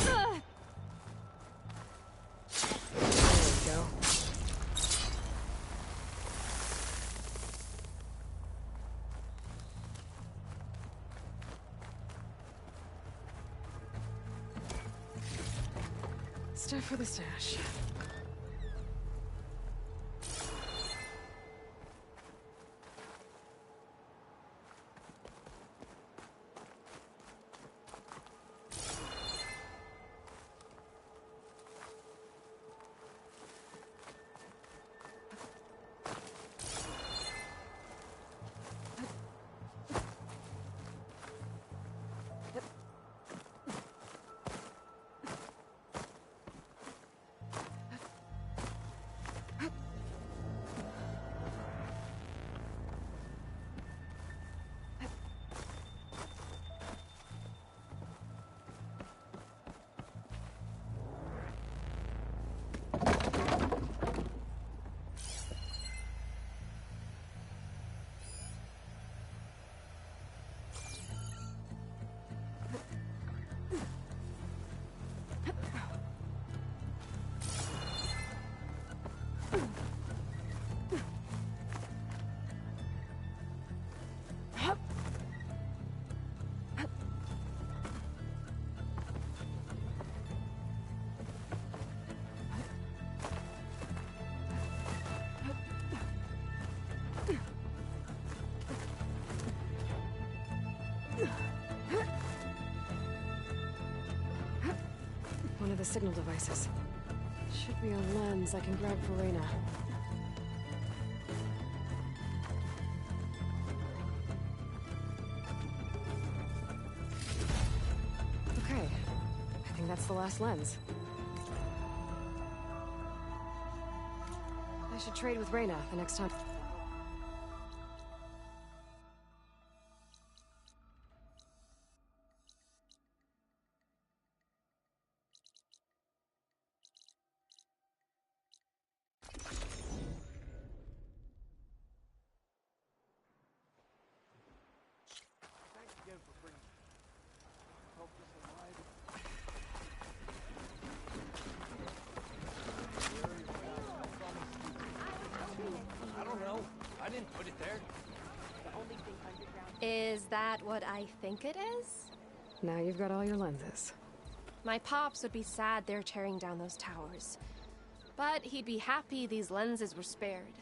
There we go. Stuff for the stash. One of the signal devices. Should be a lens I can grab for Reyna. Okay, I think that's the last lens. I should trade with Reyna the next time. Is that what I think it is? Now you've got all your lenses. My pops would be sad they're tearing down those towers. But he'd be happy these lenses were spared.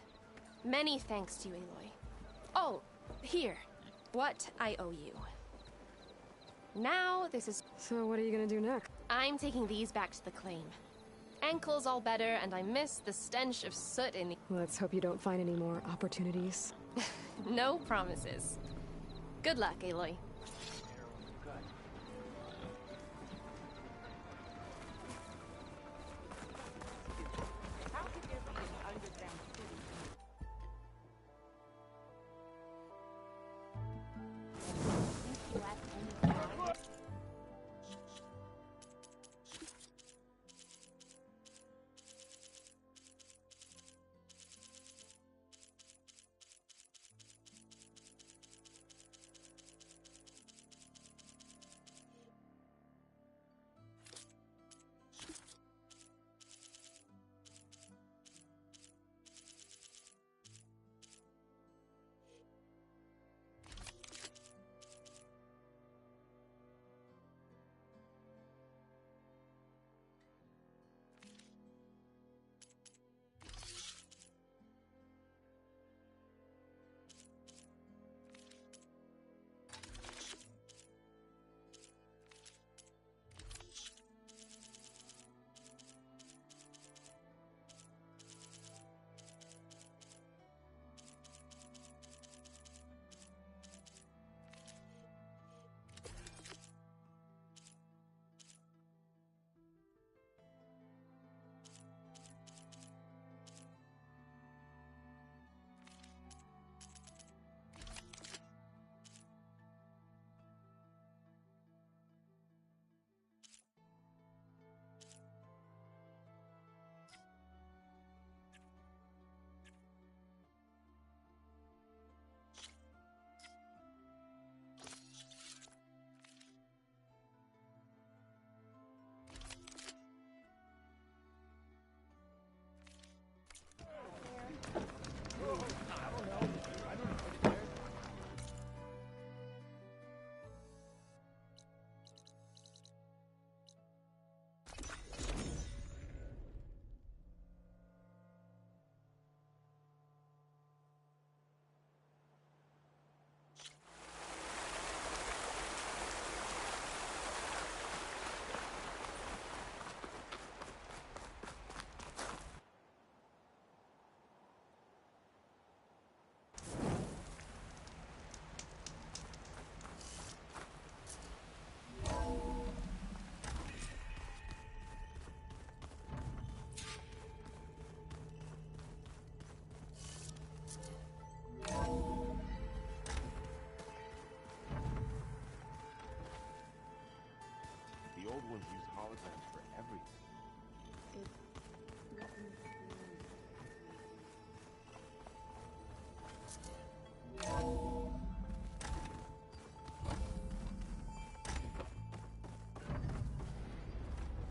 Many thanks to you, Aloy. Oh, here. What I owe you. Now this is... So what are you gonna do next? I'm taking these back to the claim. Ankle's all better, and I miss the stench of soot in the... Let's hope you don't find any more opportunities. No promises. Good luck, Aloy.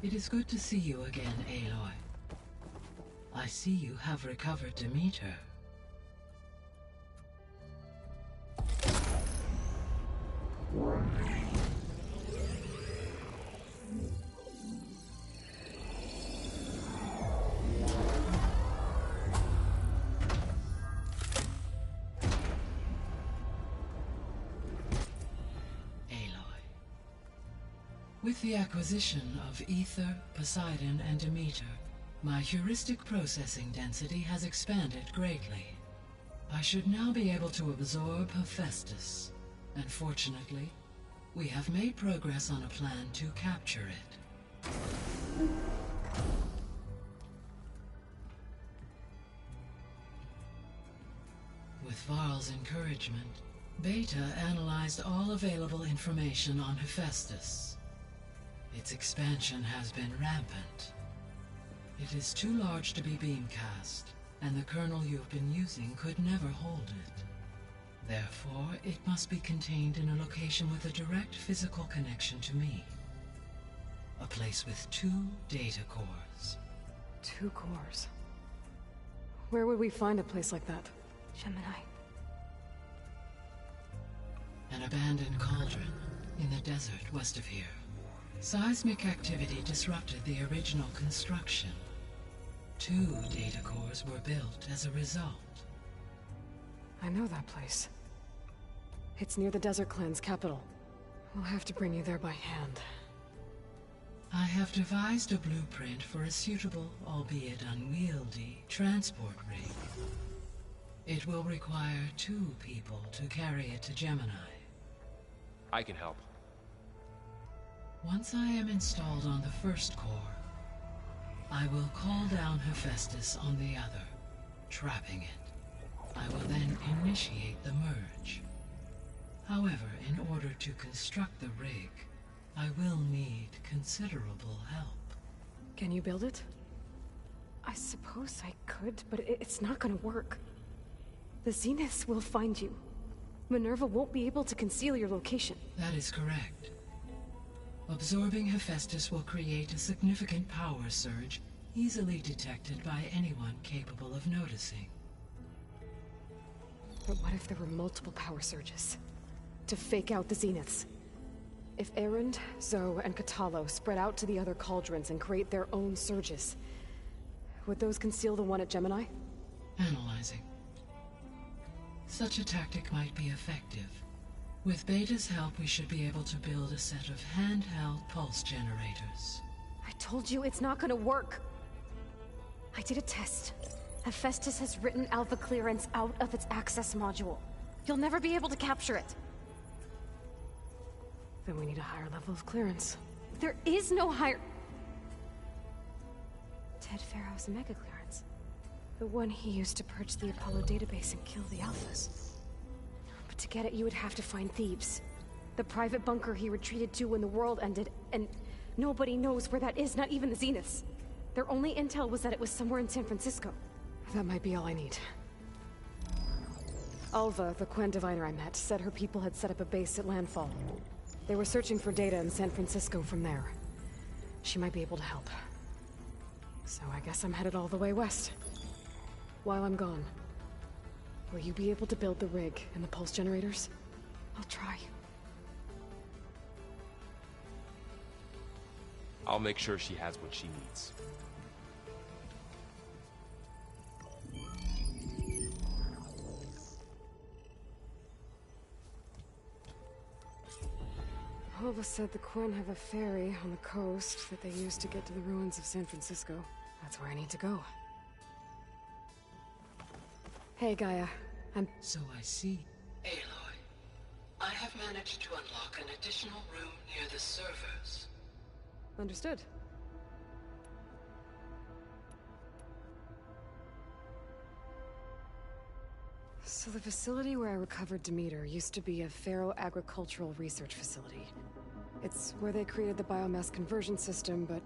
It is good to see you again, Aloy. I see you have recovered Demeter. With the acquisition of Ether, Poseidon, and Demeter, my heuristic processing density has expanded greatly. I should now be able to absorb Hephaestus, and fortunately, we have made progress on a plan to capture it. With Varl's encouragement, Beta analyzed all available information on Hephaestus. Its expansion has been rampant. It is too large to be beamcast, and the kernel you've been using could never hold it. Therefore, it must be contained in a location with a direct physical connection to me. A place with 2 data cores. 2 cores? Where would we find a place like that? Gemini. An abandoned cauldron in the desert west of here. Seismic activity disrupted the original construction. 2 data cores were built as a result. I know that place. It's near the Desert Clan's capital. We'll have to bring you there by hand. I have devised a blueprint for a suitable, albeit unwieldy, transport rig. It will require 2 people to carry it to Gemini. I can help. Once I am installed on the first core, I will call down Hephaestus on the other, trapping it. I will then initiate the merge. However, in order to construct the rig, I will need considerable help. Can you build it? I suppose I could, but it's not gonna work. The Zeniths will find you. Minerva won't be able to conceal your location. That is correct. Absorbing Hephaestus will create a significant power surge, easily detected by anyone capable of noticing. But what if there were multiple power surges? To fake out the Zeniths? If Erend, Zoe, and Katalo spread out to the other cauldrons and create their own surges, would those conceal the one at Gemini? Analyzing. Such a tactic might be effective. With Beta's help, we should be able to build a set of handheld pulse generators. I told you it's not gonna work. I did a test. Hephaestus has written Alpha clearance out of its access module. You'll never be able to capture it. Then we need a higher level of clearance. There is no higher... Ted Pharaoh's mega clearance. The one he used to purge the Apollo database and kill the Alphas. But to get it, you would have to find Thebes. The private bunker he retreated to when the world ended, and nobody knows where that is, not even the Zeniths. Their only intel was that it was somewhere in San Francisco. That might be all I need. Alva, the Quen diviner I met, said her people had set up a base at Landfall. They were searching for data in San Francisco from there. She might be able to help. So I guess I'm headed all the way west. While I'm gone, will you be able to build the rig and the pulse generators? I'll try. I'll make sure she has what she needs. Alva said the Quen have a ferry on the coast that they use to get to the ruins of San Francisco. That's where I need to go. Hey, Gaia. So I see. Aloy, I have managed to unlock an additional room near the servers. Understood. So the facility where I recovered Demeter used to be a Pharaoh agricultural research facility. It's where they created the biomass conversion system, but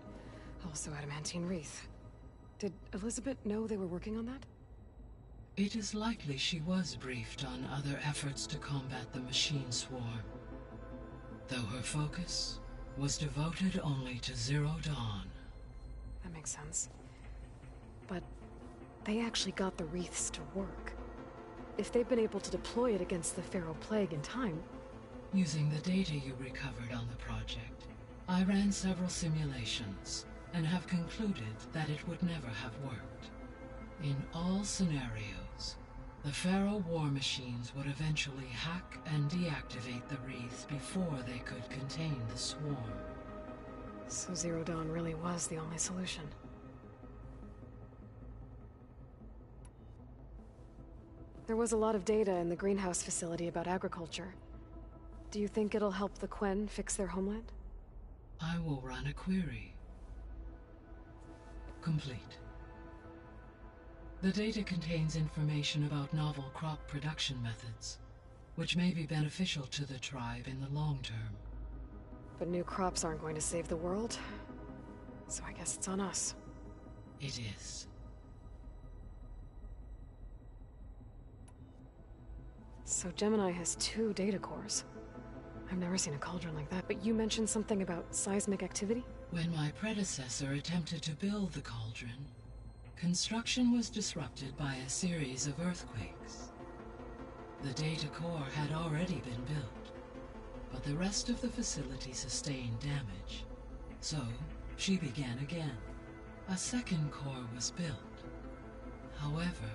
also Adamantine Wreath. Did Elizabeth know they were working on that? It is likely she was briefed on other efforts to combat the machine swarm. Though her focus was devoted only to Zero Dawn. That makes sense. But they actually got the wreaths to work. If they've been able to deploy it against the Pharaoh Plague in time... Using the data you recovered on the project, I ran several simulations and have concluded that it would never have worked. In all scenarios, the Pharaoh war machines would eventually hack and deactivate the wreaths before they could contain the swarm. So Zero Dawn really was the only solution. There was a lot of data in the greenhouse facility about agriculture. Do you think it'll help the Quen fix their homeland? I will run a query. Complete. The data contains information about novel crop production methods, which may be beneficial to the tribe in the long term. But new crops aren't going to save the world, so I guess it's on us. It is. So Gemini has 2 data cores. I've never seen a cauldron like that, but you mentioned something about seismic activity? When my predecessor attempted to build the cauldron, construction was disrupted by a series of earthquakes. The data core had already been built, but the rest of the facility sustained damage. So, she began again. A second core was built. However,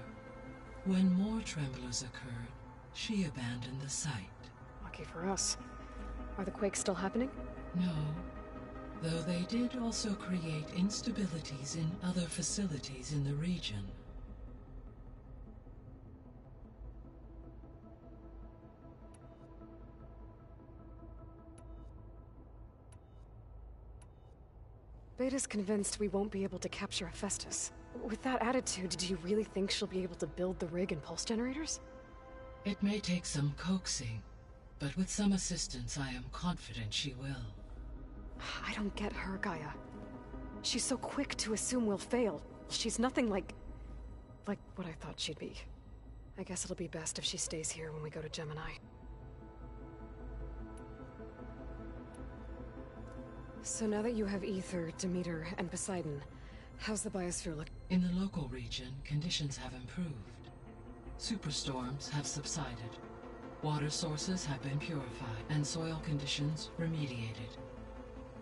when more tremblers occurred, she abandoned the site. Lucky for us. Are the quakes still happening? No, though they did also create instabilities in other facilities in the region. Beta's convinced we won't be able to capture Hephaestus. With that attitude, do you really think she'll be able to build the rig and pulse generators? It may take some coaxing, but with some assistance I am confident she will. I don't get her, Gaia. She's so quick to assume we'll fail. She's nothing like what I thought she'd be. I guess it'll be best if she stays here when we go to Gemini. So now that you have Ether, Demeter, and Poseidon, how's the biosphere look? In the local region, conditions have improved. Superstorms have subsided. Water sources have been purified, and soil conditions remediated.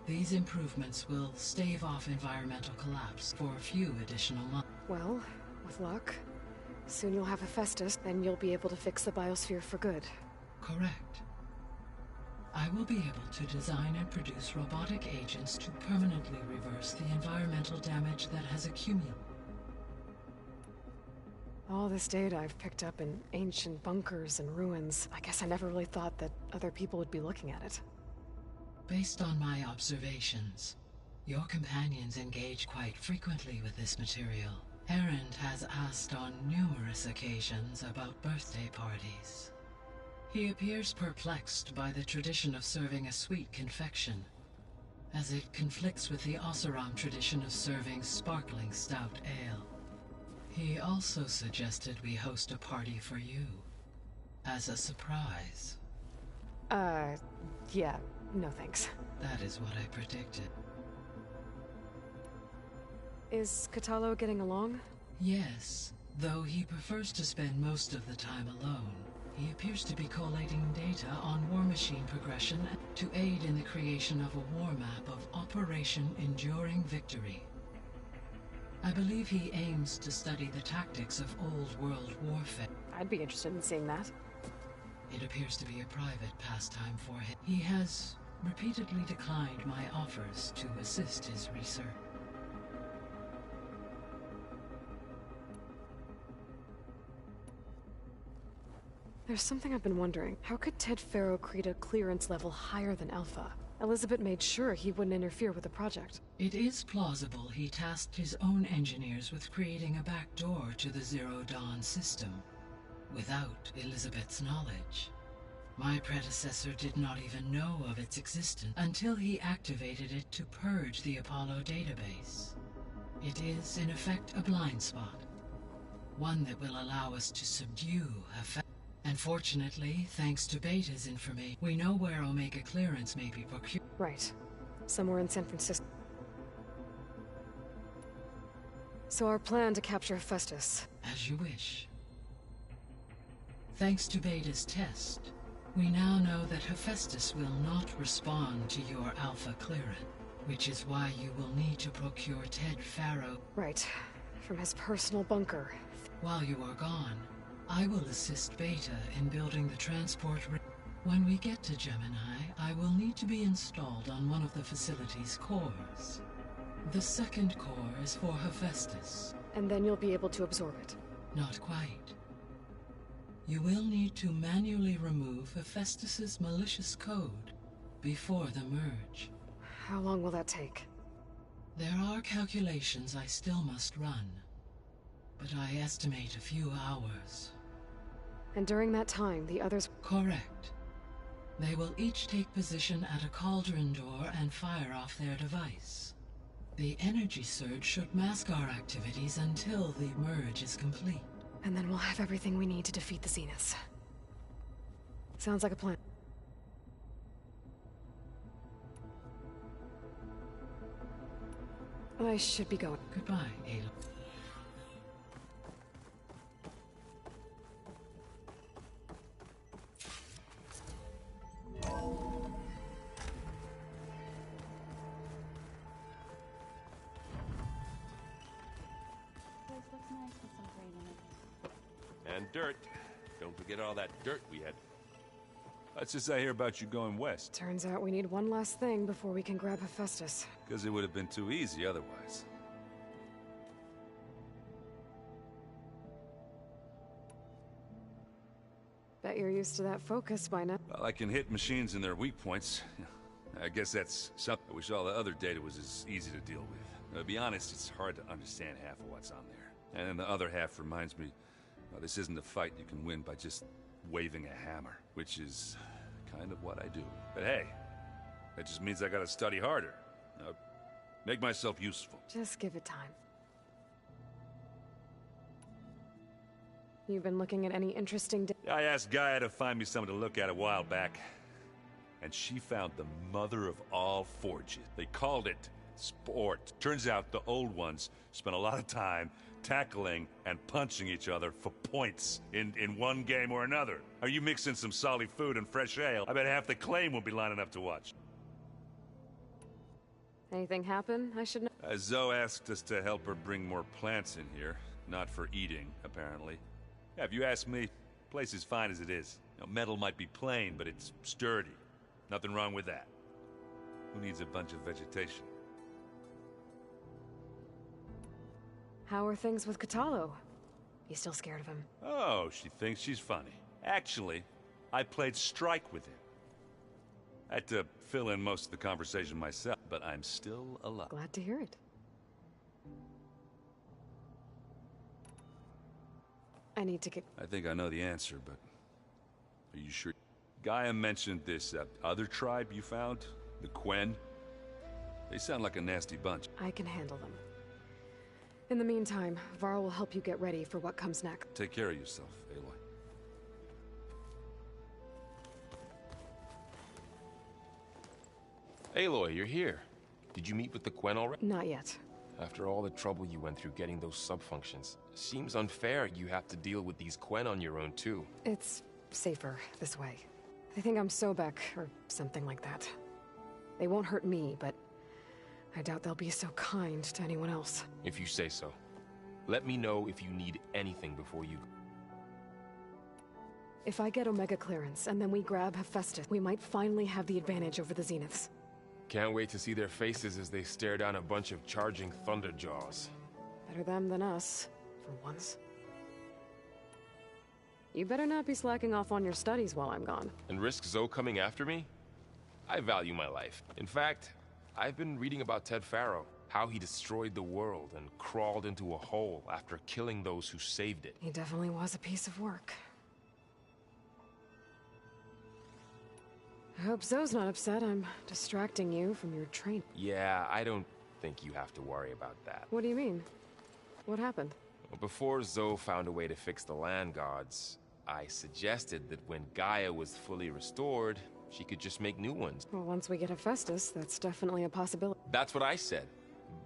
These improvements will stave off environmental collapse for a few additional months. Well, with luck, soon you'll have Hephaestus, then you'll be able to fix the biosphere for good. Correct. I will be able to design and produce robotic agents to permanently reverse the environmental damage that has accumulated. All this data I've picked up in ancient bunkers and ruins, I guess I never really thought that other people would be looking at it. Based on my observations, your companions engage quite frequently with this material. Erend has asked on numerous occasions about birthday parties. He appears perplexed by the tradition of serving a sweet confection, as it conflicts with the Oseram tradition of serving sparkling stout ale. He also suggested we host a party for you, as a surprise. Yeah, no thanks. That is what I predicted. Is Kotallo getting along? Yes, though he prefers to spend most of the time alone. He appears to be collating data on war machine progression to aid in the creation of a war map of Operation Enduring Victory. I believe he aims to study the tactics of old world warfare. I'd be interested in seeing that. It appears to be a private pastime for him. He has repeatedly declined my offers to assist his research. There's something I've been wondering. How could Ted Faro create a clearance level higher than Alpha? Elizabeth made sure he wouldn't interfere with the project. It is plausible he tasked his own engineers with creating a back door to the Zero Dawn system, without Elizabeth's knowledge. My predecessor did not even know of its existence until he activated it to purge the Apollo database. It is, in effect, a blind spot. One that will allow us to subdue Hephaestus. And fortunately, thanks to Beta's information, we know where Omega clearance may be procured. Right. somewhere in San Francisco. So our plan to capture Hephaestus. As you wish. Thanks to Beta's test, we now know that Hephaestus will not respond to your Alpha clearance, which is why you will need to procure Ted Faro. Right. From his personal bunker. While you are gone, I will assist Beta in building the transport. When we get to Gemini, I will need to be installed on one of the facility's cores. The second core is for Hephaestus. And then you'll be able to absorb it. Not quite. You will need to manually remove Hephaestus's malicious code before the merge. How long will that take? There are calculations I still must run, but I estimate a few hours. And during that time, the others... Correct. They will each take position at a cauldron door and fire off their device. The energy surge should mask our activities until the merge is complete. And then we'll have everything we need to defeat the Zeniths. Sounds like a plan. I should be going. Goodbye, Aloy. And dirt. Don't forget all that dirt we had. What's this I hear about you going west? Turns out we need one last thing before we can grab Hephaestus. Because it would have been too easy otherwise. Bet you're used to that focus by now. Well, I can hit machines in their weak points. I guess that's something. I wish all the other data was as easy to deal with. To be honest, it's hard to understand half of what's on there. And then the other half reminds me, well, this isn't a fight you can win by just waving a hammer, which is kind of what I do. But hey, that just means I gotta study harder. Make myself useful. Just give it time. You've been looking at any interesting... I asked Gaia to find me something to look at a while back, and she found the mother of all forges. They called it sport. Turns out the old ones spent a lot of time tackling and punching each other for points in one game or another. Are you mixing some solid food and fresh ale? I bet half the claim will be lining up to watch. Anything happen? I should know. Zoe asked us to help her bring more plants in here. Not for eating, apparently. Yeah, if you ask me, the place is fine as it is. You know, metal might be plain, but it's sturdy. Nothing wrong with that. Who needs a bunch of vegetation? How are things with Kotallo? You still scared of him? Oh, she thinks she's funny. Actually, I played strike with him. I had to fill in most of the conversation myself, but I'm still alive. Glad to hear it. I need to get... I think I know the answer, but... Are you sure? Gaia mentioned this other tribe you found? The Quen? They sound like a nasty bunch. I can handle them. In the meantime, Varl will help you get ready for what comes next. Take care of yourself, Aloy. Aloy, you're here. Did you meet with the Quen already? Not yet. After all the trouble you went through getting those sub-functions, seems unfair you have to deal with these Quen on your own, too. It's safer this way. They think I'm Sobek, or something like that. They won't hurt me, but I doubt they'll be so kind to anyone else. If you say so. Let me know if you need anything before you... If I get Omega clearance, and then we grab Hephaestus, we might finally have the advantage over the Zeniths. Can't wait to see their faces as they stare down a bunch of charging Thunderjaws. Better them than us, for once. You better not be slacking off on your studies while I'm gone. And risk Zoe coming after me? I value my life. In fact, I've been reading about Ted Faro, how he destroyed the world and crawled into a hole after killing those who saved it. He definitely was a piece of work. I hope Zoe's not upset I'm distracting you from your training. Yeah, I don't think you have to worry about that. What do you mean? What happened? Before Zoe found a way to fix the land gods, I suggested that when Gaia was fully restored, she could just make new ones. Well, once we get Hephaestus, that's definitely a possibility. That's what I said.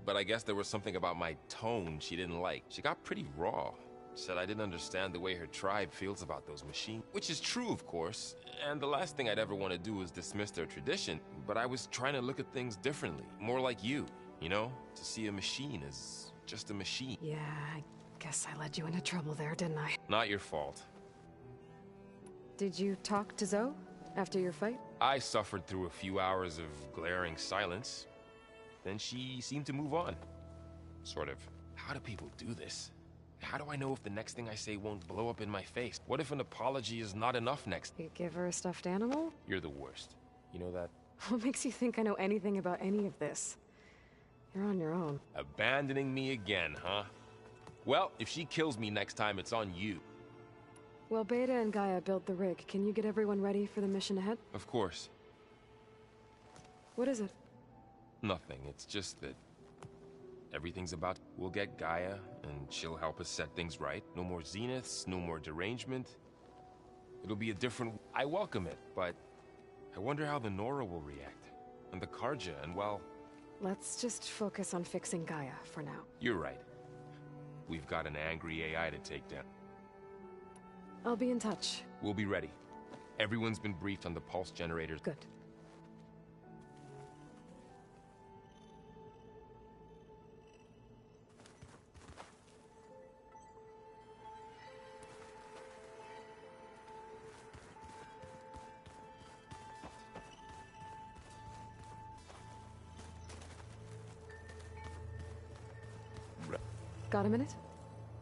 But I guess there was something about my tone she didn't like. She got pretty raw. Said I didn't understand the way her tribe feels about those machines. Which is true, of course. And the last thing I'd ever want to do is dismiss their tradition. But I was trying to look at things differently. More like you know? To see a machine as just a machine. Yeah, I guess I led you into trouble there, didn't I? Not your fault. Did you talk to Zoe after your fight? I suffered through a few hours of glaring silence. Then she seemed to move on. Sort of. How do people do this? How do I know if the next thing I say won't blow up in my face? What if an apology is not enough next? You give her a stuffed animal? You're the worst. You know that? What makes you think I know anything about any of this? You're on your own. Abandoning me again, huh? Well, if she kills me next time, it's on you. Well, Beta and Gaia built the rig. Can you get everyone ready for the mission ahead? Of course. What is it? Nothing. It's just that everything's about... We'll get Gaia, and she'll help us set things right. No more zeniths, no more derangement. It'll be a different... I welcome it, but I wonder how the Nora will react. And the Karja, and well... Let's just focus on fixing Gaia for now. You're right. We've got an angry AI to take down. I'll be in touch. We'll be ready. Everyone's been briefed on the pulse generators. Good. Got a minute?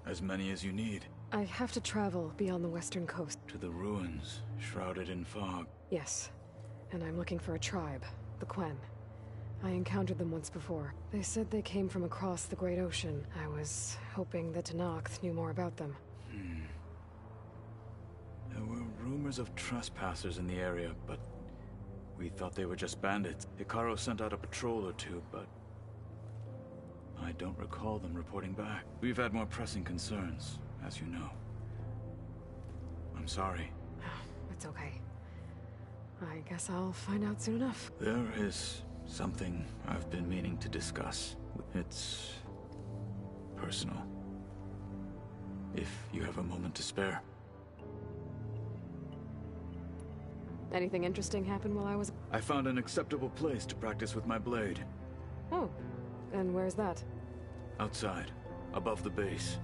As many as you need. I have to travel beyond the western coast. To the ruins, shrouded in fog. Yes. And I'm looking for a tribe, the Quen. I encountered them once before. They said they came from across the Great Ocean. I was hoping that Tenakth knew more about them. There were rumors of trespassers in the area, but we thought they were just bandits. Hekarro sent out a patrol or two, but I don't recall them reporting back. We've had more pressing concerns, as you know. I'm sorry. It's okay. I guess I'll find out soon enough. There is something I've been meaning to discuss. It's personal. If you have a moment to spare. Anything interesting happened while I was... I found an acceptable place to practice with my blade. Oh. And where's that? Outside, above the base.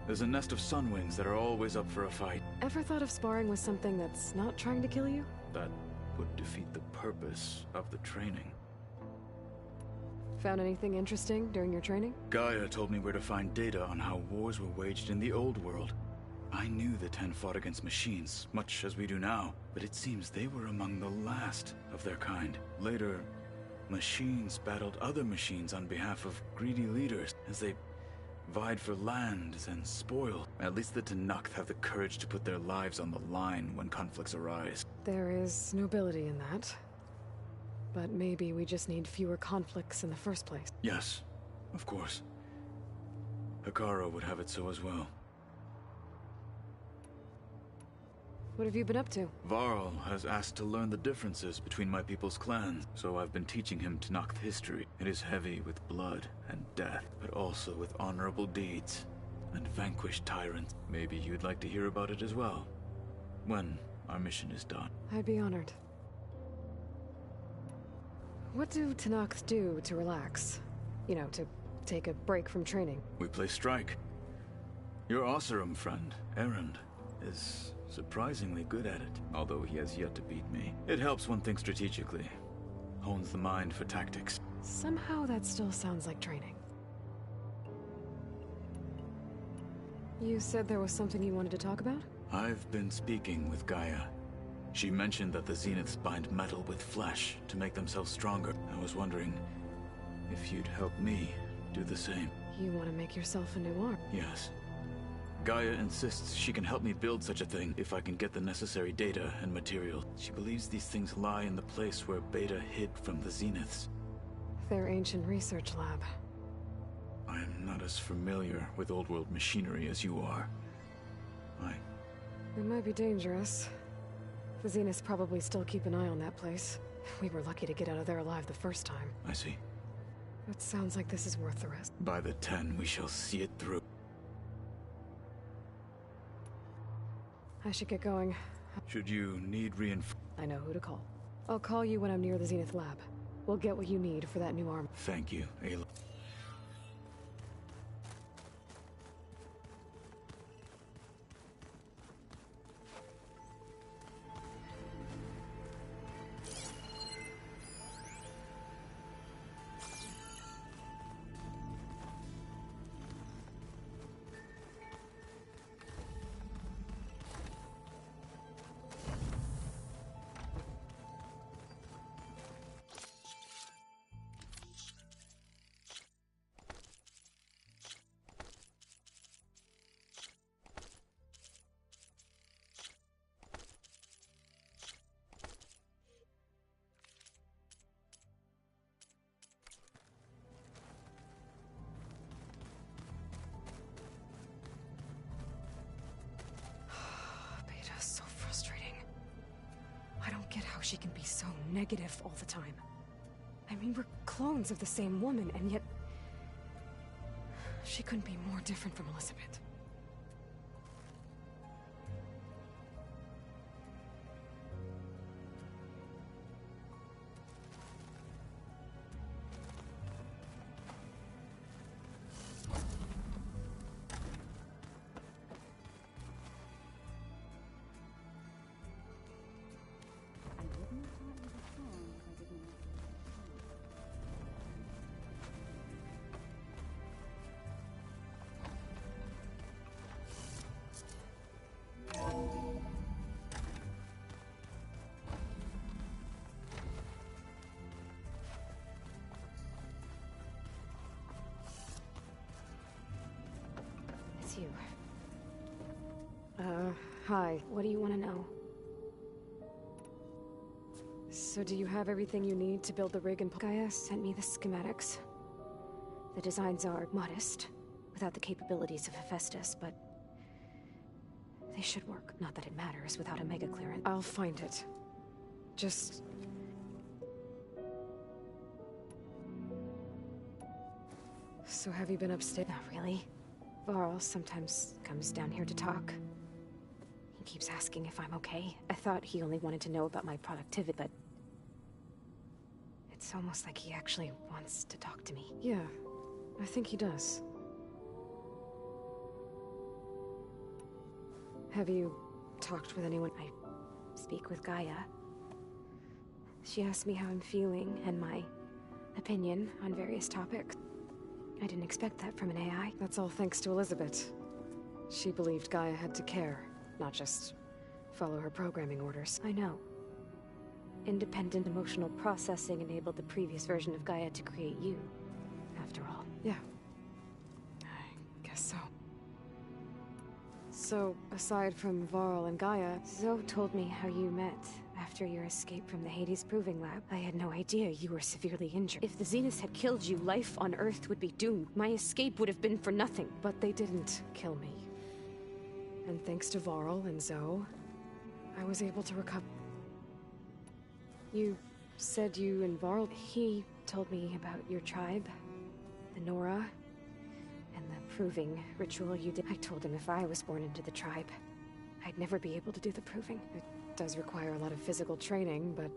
There's a nest of sunwings that are always up for a fight. Ever thought of sparring with something that's not trying to kill you? That would defeat the purpose of the training. Found anything interesting during your training? Gaia told me where to find data on how wars were waged in the old world. I knew the Ten fought against machines, much as we do now, but it seems they were among the last of their kind. Later, machines battled other machines on behalf of greedy leaders as they vied for lands and spoil. At least the Tenakth have the courage to put their lives on the line when conflicts arise. There is nobility in that. But maybe we just need fewer conflicts in the first place. Yes, of course. Hekarro would have it so as well. What have you been up to? Varl has asked to learn the differences between my people's clans, so I've been teaching him Tenakth history. It is heavy with blood and death, but also with honorable deeds and vanquished tyrants. Maybe you'd like to hear about it as well, when our mission is done. I'd be honored. What do Tenakth do to relax? You know, to take a break from training? We play strike. Your Oseram friend, Erend, is surprisingly good at it, although he has yet to beat me. It helps one think strategically, hones the mind for tactics. Somehow that still sounds like training. You said there was something you wanted to talk about? I've been speaking with Gaia. She mentioned that the Zeniths bind metal with flesh to make themselves stronger. I was wondering if you'd help me do the same. You want to make yourself a new arm? Yes. Gaia insists she can help me build such a thing if I can get the necessary data and material. She believes these things lie in the place where Beta hid from the Zeniths. Their ancient research lab. I'm not as familiar with old world machinery as you are. It might be dangerous. The Zeniths probably still keep an eye on that place. We were lucky to get out of there alive the first time. I see. It sounds like this is worth the risk. By the 10, we shall see it through. I should get going. Should you need reinforcements? I know who to call. I'll call you when I'm near the Zenith lab. We'll get what you need for that new armor. Thank you, Aloy. Beta's so frustrating. I don't get how she can be so negative all the time. I mean, we're clones of the same woman, and yet... she couldn't be more different from Elizabeth. It's you. Hi. What do you want to know? So do you have everything you need to build the rig and... Gaia sent me the schematics. The designs are modest, without the capabilities of Hephaestus, but... they should work. Not that it matters without a mega clearance. I'll find it. Just... So have you been upstairs? Not really. Varl sometimes comes down here to talk. He keeps asking if I'm okay. I thought he only wanted to know about my productivity, but... it's almost like he actually wants to talk to me. Yeah, I think he does. Have you talked with anyone? I speak with Gaia. She asked me how I'm feeling and my opinion on various topics. I didn't expect that from an AI. That's all thanks to Elizabeth. She believed Gaia had to care, not just follow her programming orders. I know. Independent emotional processing enabled the previous version of Gaia to create you, after all. Yeah. I guess so. So, aside from Varl and Gaia... Zoe told me how you met after your escape from the Hades Proving Lab. I had no idea you were severely injured. If the Zeniths had killed you, life on Earth would be doomed. My escape would have been for nothing. But they didn't kill me. And thanks to Varl and Zoe, I was able to recover... You said you and Varl... He told me about your tribe, the Nora, and the proving ritual you did. I told him if I was born into the tribe, I'd never be able to do the proving. It does require a lot of physical training, but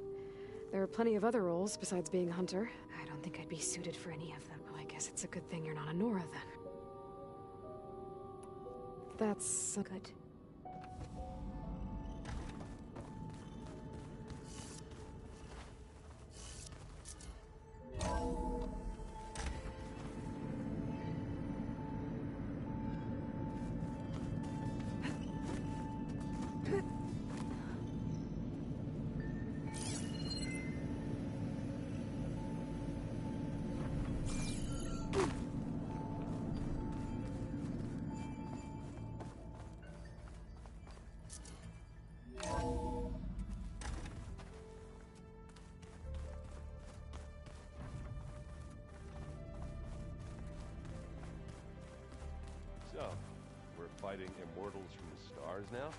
there are plenty of other roles besides being a hunter. I don't think I'd be suited for any of them. Well, I guess it's a good thing you're not a Nora, then. That's... good. So, we're fighting immortals from the stars now?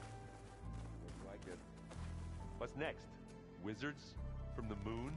Looks like it. What's next? Wizards from the moon?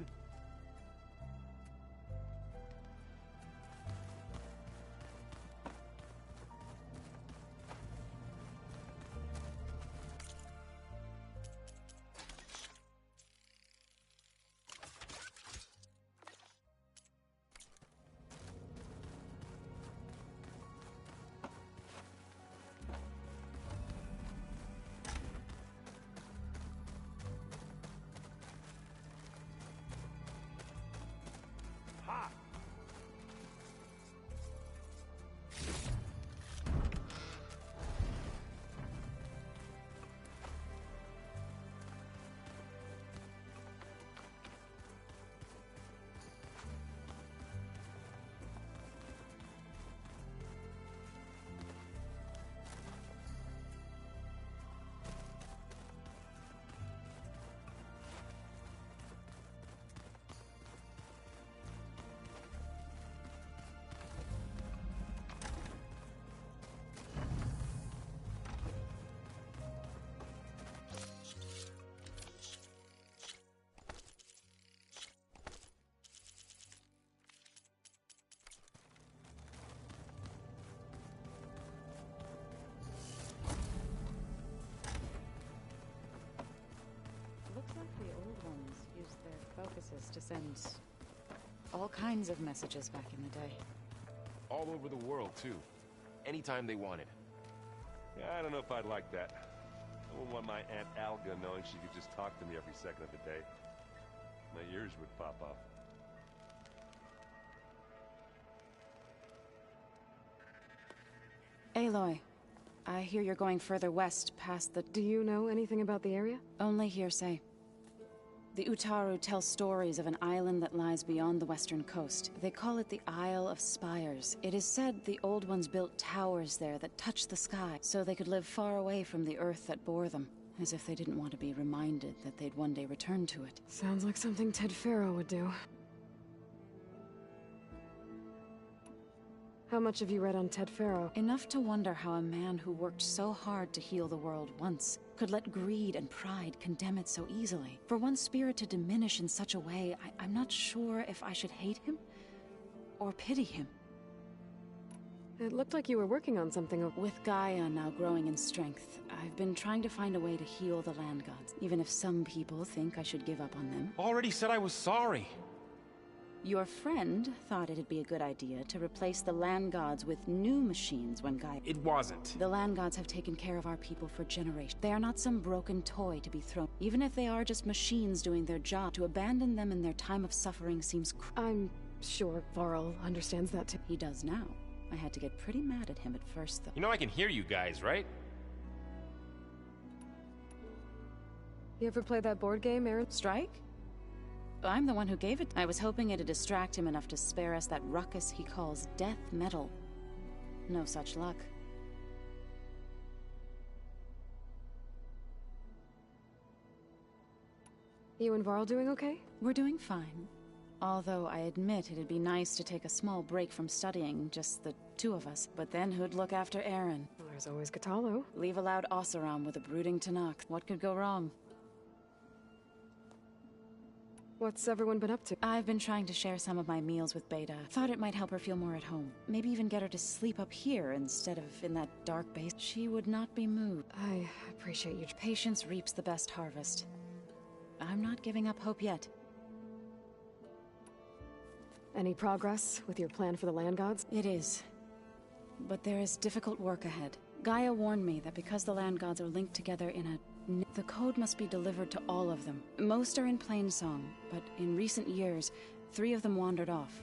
Looks like the old ones used their focuses to send all kinds of messages back in the day. All over the world, too. Anytime they wanted. Yeah, I don't know if I'd like that. I wouldn't want my Aunt Alga knowing she could just talk to me every second of the day. My ears would pop off. Aloy, I hear you're going further west past the... Do you know anything about the area? Only hearsay. The Utaru tell stories of an island that lies beyond the western coast. They call it the Isle of Spires. It is said the Old Ones built towers there that touched the sky, so they could live far away from the earth that bore them, as if they didn't want to be reminded that they'd one day return to it. Sounds like something Ted Faro would do. How much have you read on Ted Faro? Enough to wonder how a man who worked so hard to heal the world once could let greed and pride condemn it so easily. For one spirit to diminish in such a way, I'm not sure if I should hate him or pity him. It looked like you were working on something. With Gaia now growing in strength, I've been trying to find a way to heal the land gods, even if some people think I should give up on them. Already said I was sorry. Your friend thought it'd be a good idea to replace the land gods with new machines when Gaia... It wasn't. The land gods have taken care of our people for generations. They are not some broken toy to be thrown. Even if they are just machines doing their job, to abandon them in their time of suffering seems I'm sure Varl understands that too. He does now. I had to get pretty mad at him at first, though. You know I can hear you guys, right? You ever play that board game, Aaron? Strike? I'm the one who gave it. I was hoping it'd distract him enough to spare us that ruckus he calls death metal. No such luck. You and Varl doing okay? We're doing fine. Although I admit it'd be nice to take a small break from studying, just the two of us. But then who'd look after Aaron? Well, there's always Katalo. Leave a loud Oseram with a brooding Tanakh. What could go wrong? What's everyone been up to? I've been trying to share some of my meals with Beta. Thought it might help her feel more at home. Maybe even get her to sleep up here instead of in that dark base. She would not be moved. I appreciate you. Patience reaps the best harvest. I'm not giving up hope yet. Any progress with your plan for the land gods? It is. But there is difficult work ahead. Gaia warned me that because the land gods are linked together in a... The code must be delivered to all of them. Most are in Plainsong, but in recent years, 3 of them wandered off.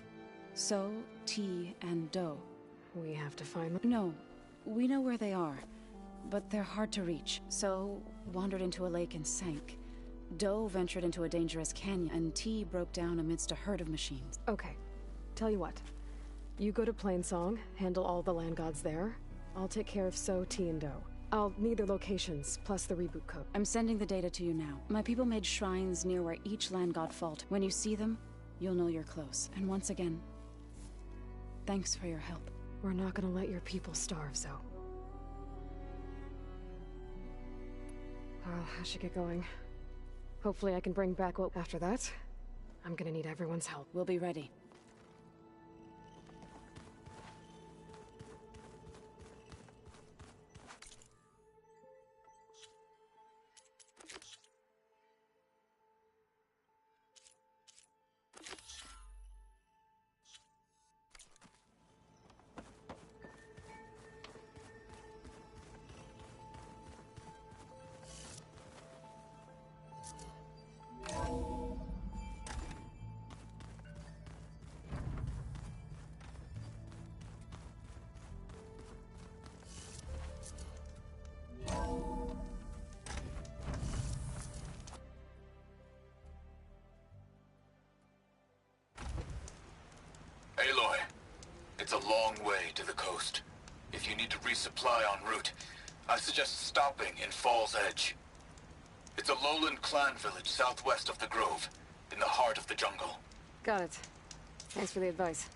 So, T, and Do. We have to find them? No. We know where they are, but they're hard to reach. So, wandered into a lake and sank. Do ventured into a dangerous canyon, and T broke down amidst a herd of machines. Okay. Tell you what. You go to Plainsong, handle all the land gods there. I'll take care of So, T, and Do. I'll need their locations, plus the reboot code. I'm sending the data to you now. My people made shrines near where each land god fought. When you see them, you'll know you're close. And once again, thanks for your help. We're not gonna let your people starve, Zo. Well, I should get going. Hopefully I can bring back what... After that, I'm gonna need everyone's help. We'll be ready. Aloy, it's a long way to the coast. If you need to resupply en route, I suggest stopping in Fall's Edge. It's a lowland clan village southwest of the Grove, in the heart of the jungle. Got it. Thanks for the advice.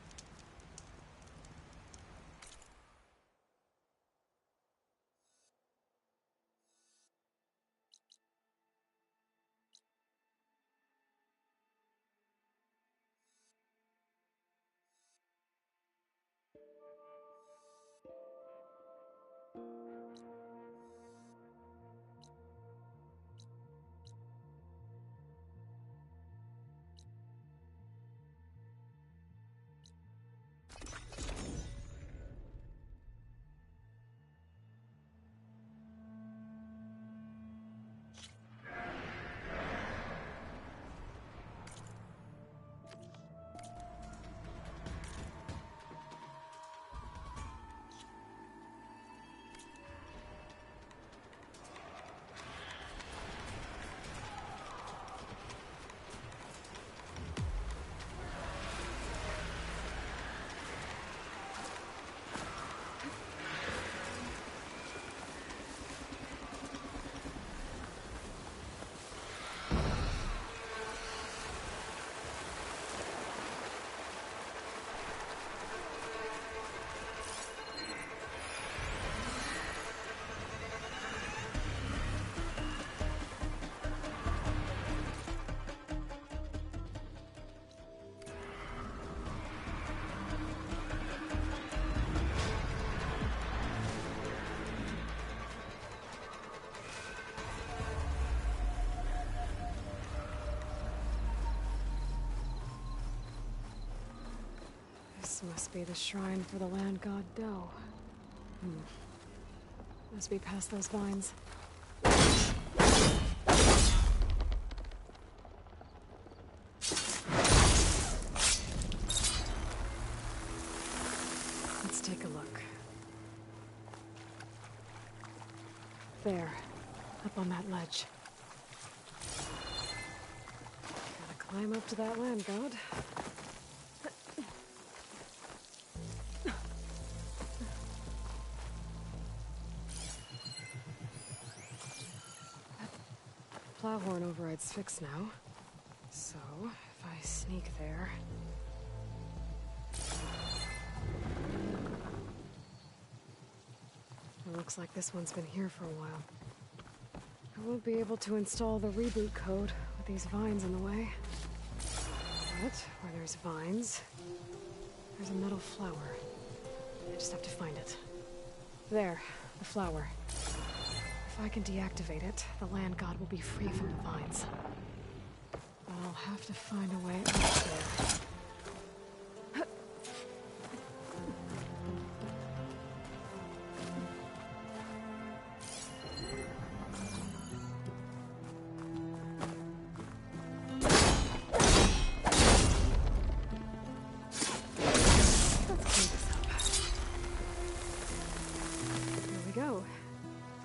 This must be the shrine for the land god Do. Must be past those vines. Let's take a look. There, up on that ledge. Gotta climb up to that land god. Plowhorn override's fixed now. So, if I sneak there... It looks like this one's been here for a while. I won't be able to install the reboot code with these vines in the way. But, where there's vines, there's a metal flower. I just have to find it. There, the flower. If I can deactivate it, the land god will be free from the vines. But I'll have to find a way up there.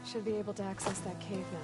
Should be able to access that cave now.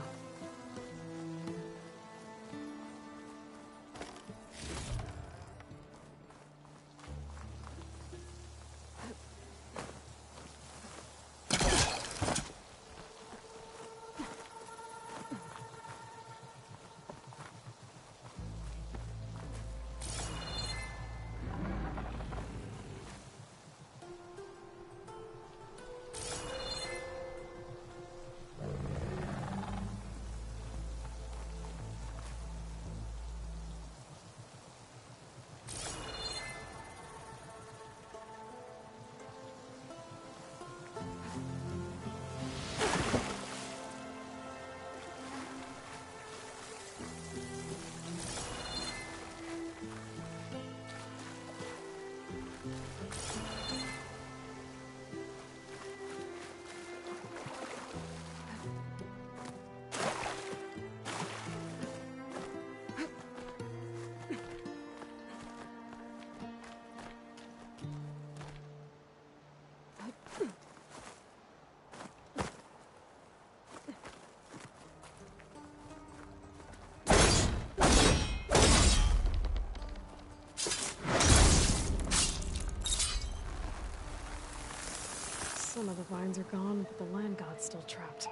Some of the vines are gone, but the land god's still trapped.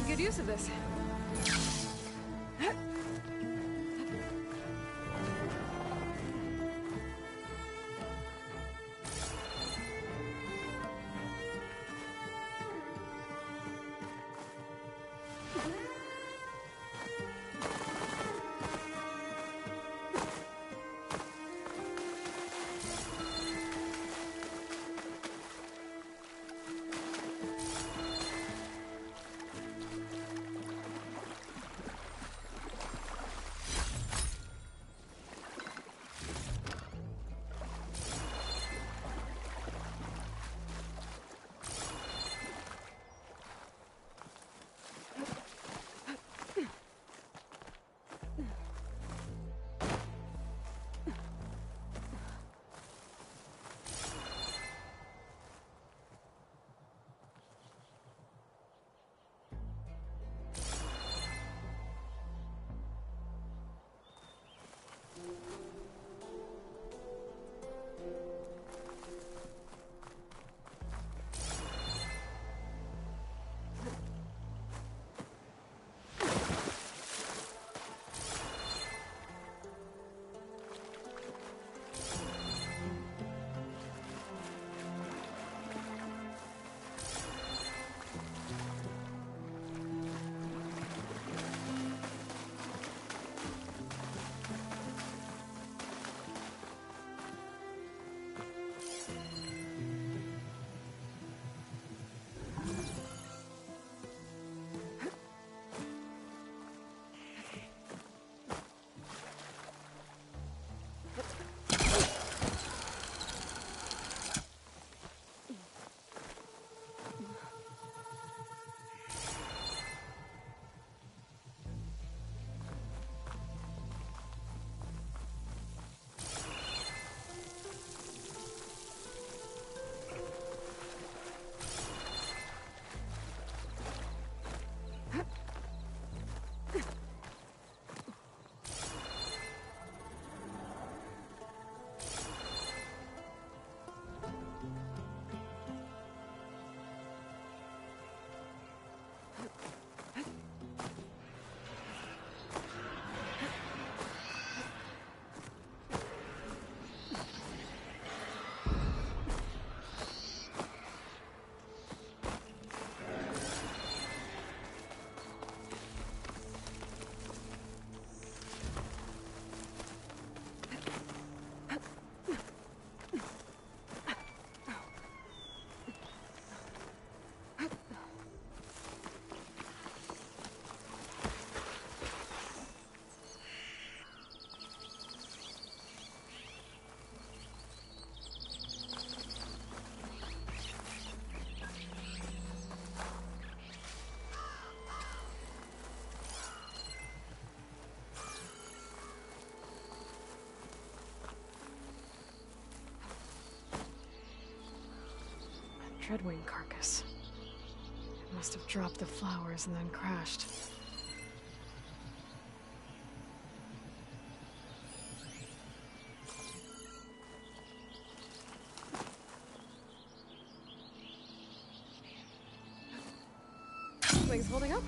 Good use of this. Dreadwing carcass. It must have dropped the flowers and then crashed. Wings holding up?